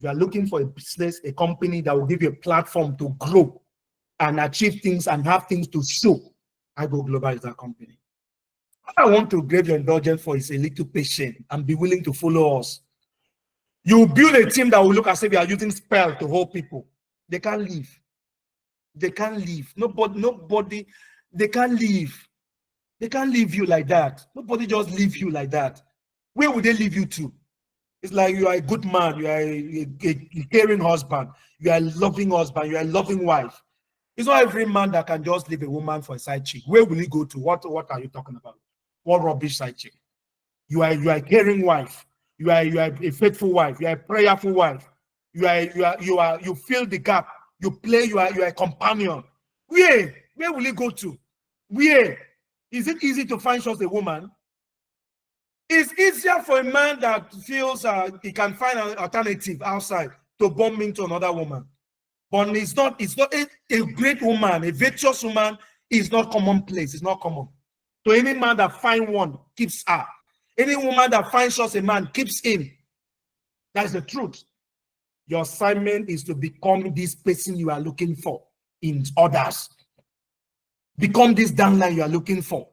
You are looking for a business, a company that will give you a platform to grow and achieve things and have things to show. I Go Global is that company. What I want to grab your indulgence for is a little patient and be willing to follow us. You build a team that will look as if you are using spell to hold people. They can't leave. They can't leave. Nobody, they can't leave. They can't leave you like that. Nobody just leave you like that. Where would they leave you to? It's like you are a good man, you are a caring husband, you are a loving husband, you are a loving wife. It's not every man that can just leave a woman for a side chick. Where will he go to? What are you talking about? What rubbish side chick? You are a caring wife. You are a faithful wife. You are a prayerful wife. You fill the gap. You play. You are a companion. Where will he go to? Where is it easy to find such a woman? It's easier for a man that feels he can find an alternative outside to bump into another woman. But it's not a great woman, a virtuous woman is not commonplace. It's not common. So any man that finds one keeps her. Any woman that finds such a man keeps him. That's the truth. Your assignment is to become this person you are looking for in others. Become this downline you are looking for.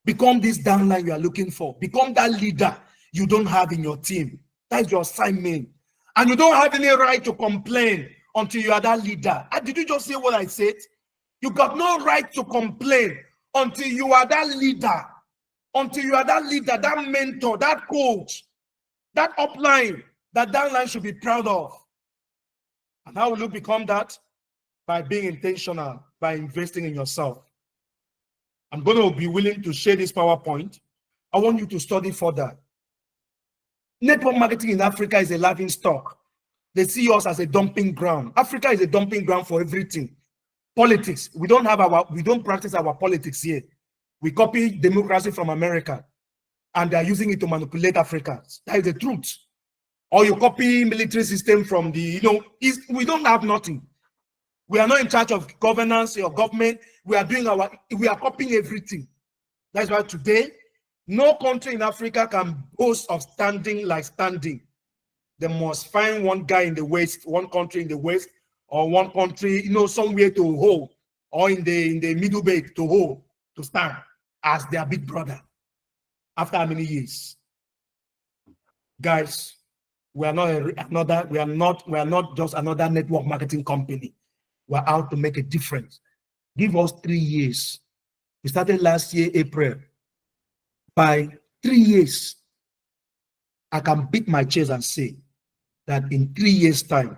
Become this downline you are looking for. Become that leader you don't have in your team. That's your assignment. And you don't have any right to complain until you are that leader. Did you just say what I said? You got no right to complain until you are that leader. Until you are that leader, that mentor, that coach, that upline, that downline should be proud of. And how will you become that? By being intentional, by investing in yourself. I'm going to be willing to share this PowerPoint. I want you to study further. Network marketing in Africa is a laughing stock. They see us as a dumping ground. Africa is a dumping ground for everything. Politics. We don't practice our politics here. We copy democracy from America, and they are using it to manipulate Africans. That is the truth. Or you copy military system from we don't have nothing. We are not in charge of governance or government. We are copying everything. That's why today, no country in Africa can boast of standing like standing. They must find one guy in the West, one country in the West, or one country, somewhere to hold, or in the middle belt to hold, to stand as their big brother. After how many years? Guys, we are not just another network marketing company. We're out to make a difference. Give us 3 years. We started last year, April. By 3 years, I can beat my chest and say that in 3 years' time,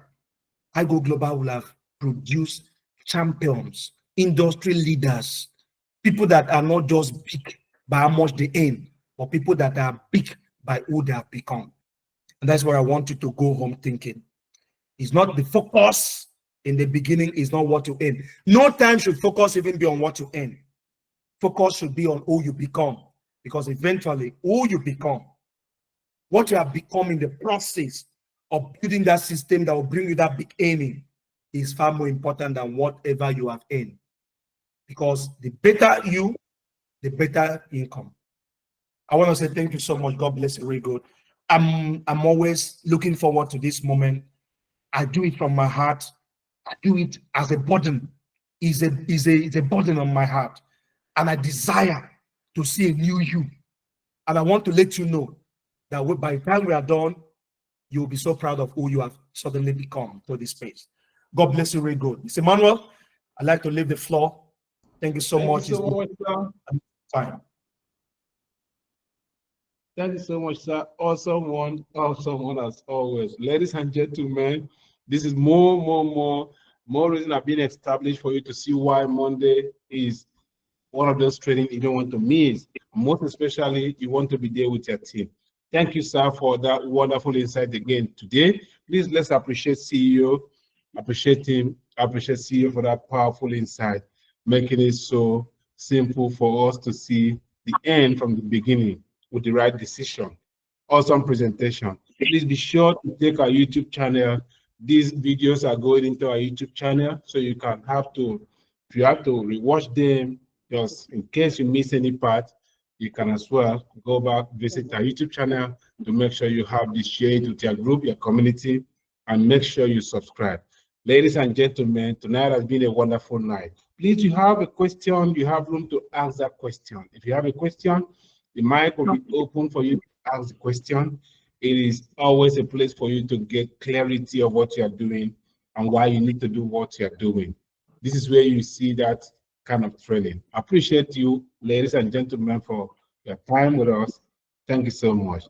I Go Global will have produced champions, industry leaders, people that are not just big by how much they earn, but people that are big by who they have become. And that's where I want you to go home thinking. It's not the focus in the beginning, is not what you earn. No time should focus even be on what you earn. Focus should be on who you become, because eventually who you become, what you have become in the process of building that system that will bring you that big earning is far more important than whatever you have earned. Because the better you, the better income. I want to say thank you so much. God bless you. Very good. I'm always looking forward to this moment. I do it from my heart. I do it as a burden. It's a burden on my heart. And I desire to see a new you. And I want to let you know that by the time we are done, you'll be so proud of who you have suddenly become to this space. God bless you. Very good. Mr. Emmanuel, I'd like to leave the floor. Thank you so much. Thank you so much, sir. Fine. Thank you so much, sir. Awesome one as always. Ladies and gentlemen, this is more reason have been established for you to see why Monday is one of those training you don't want to miss. Most especially, you want to be there with your team. Thank you, sir, for that wonderful insight again today. Please let's appreciate CEO, appreciate him, appreciate CEO for that powerful insight, making it so simple for us to see the end from the beginning with the right decision. Awesome presentation. Please be sure to take our YouTube channel. These videos are going into our YouTube channel, so you can if you have to rewatch them, just in case you miss any part, you can as well go back, visit our YouTube channel to make sure you have this shared with your group, your community, and make sure you subscribe. Ladies and gentlemen, tonight has been a wonderful night. Please, you have a question, you have room to ask that question. If you have a question, the mic will be open for you to ask the question. It is always a place for you to get clarity of what you are doing and why you need to do what you are doing. This is where you see that kind of training. I appreciate you, ladies and gentlemen, for your time with us. Thank you so much.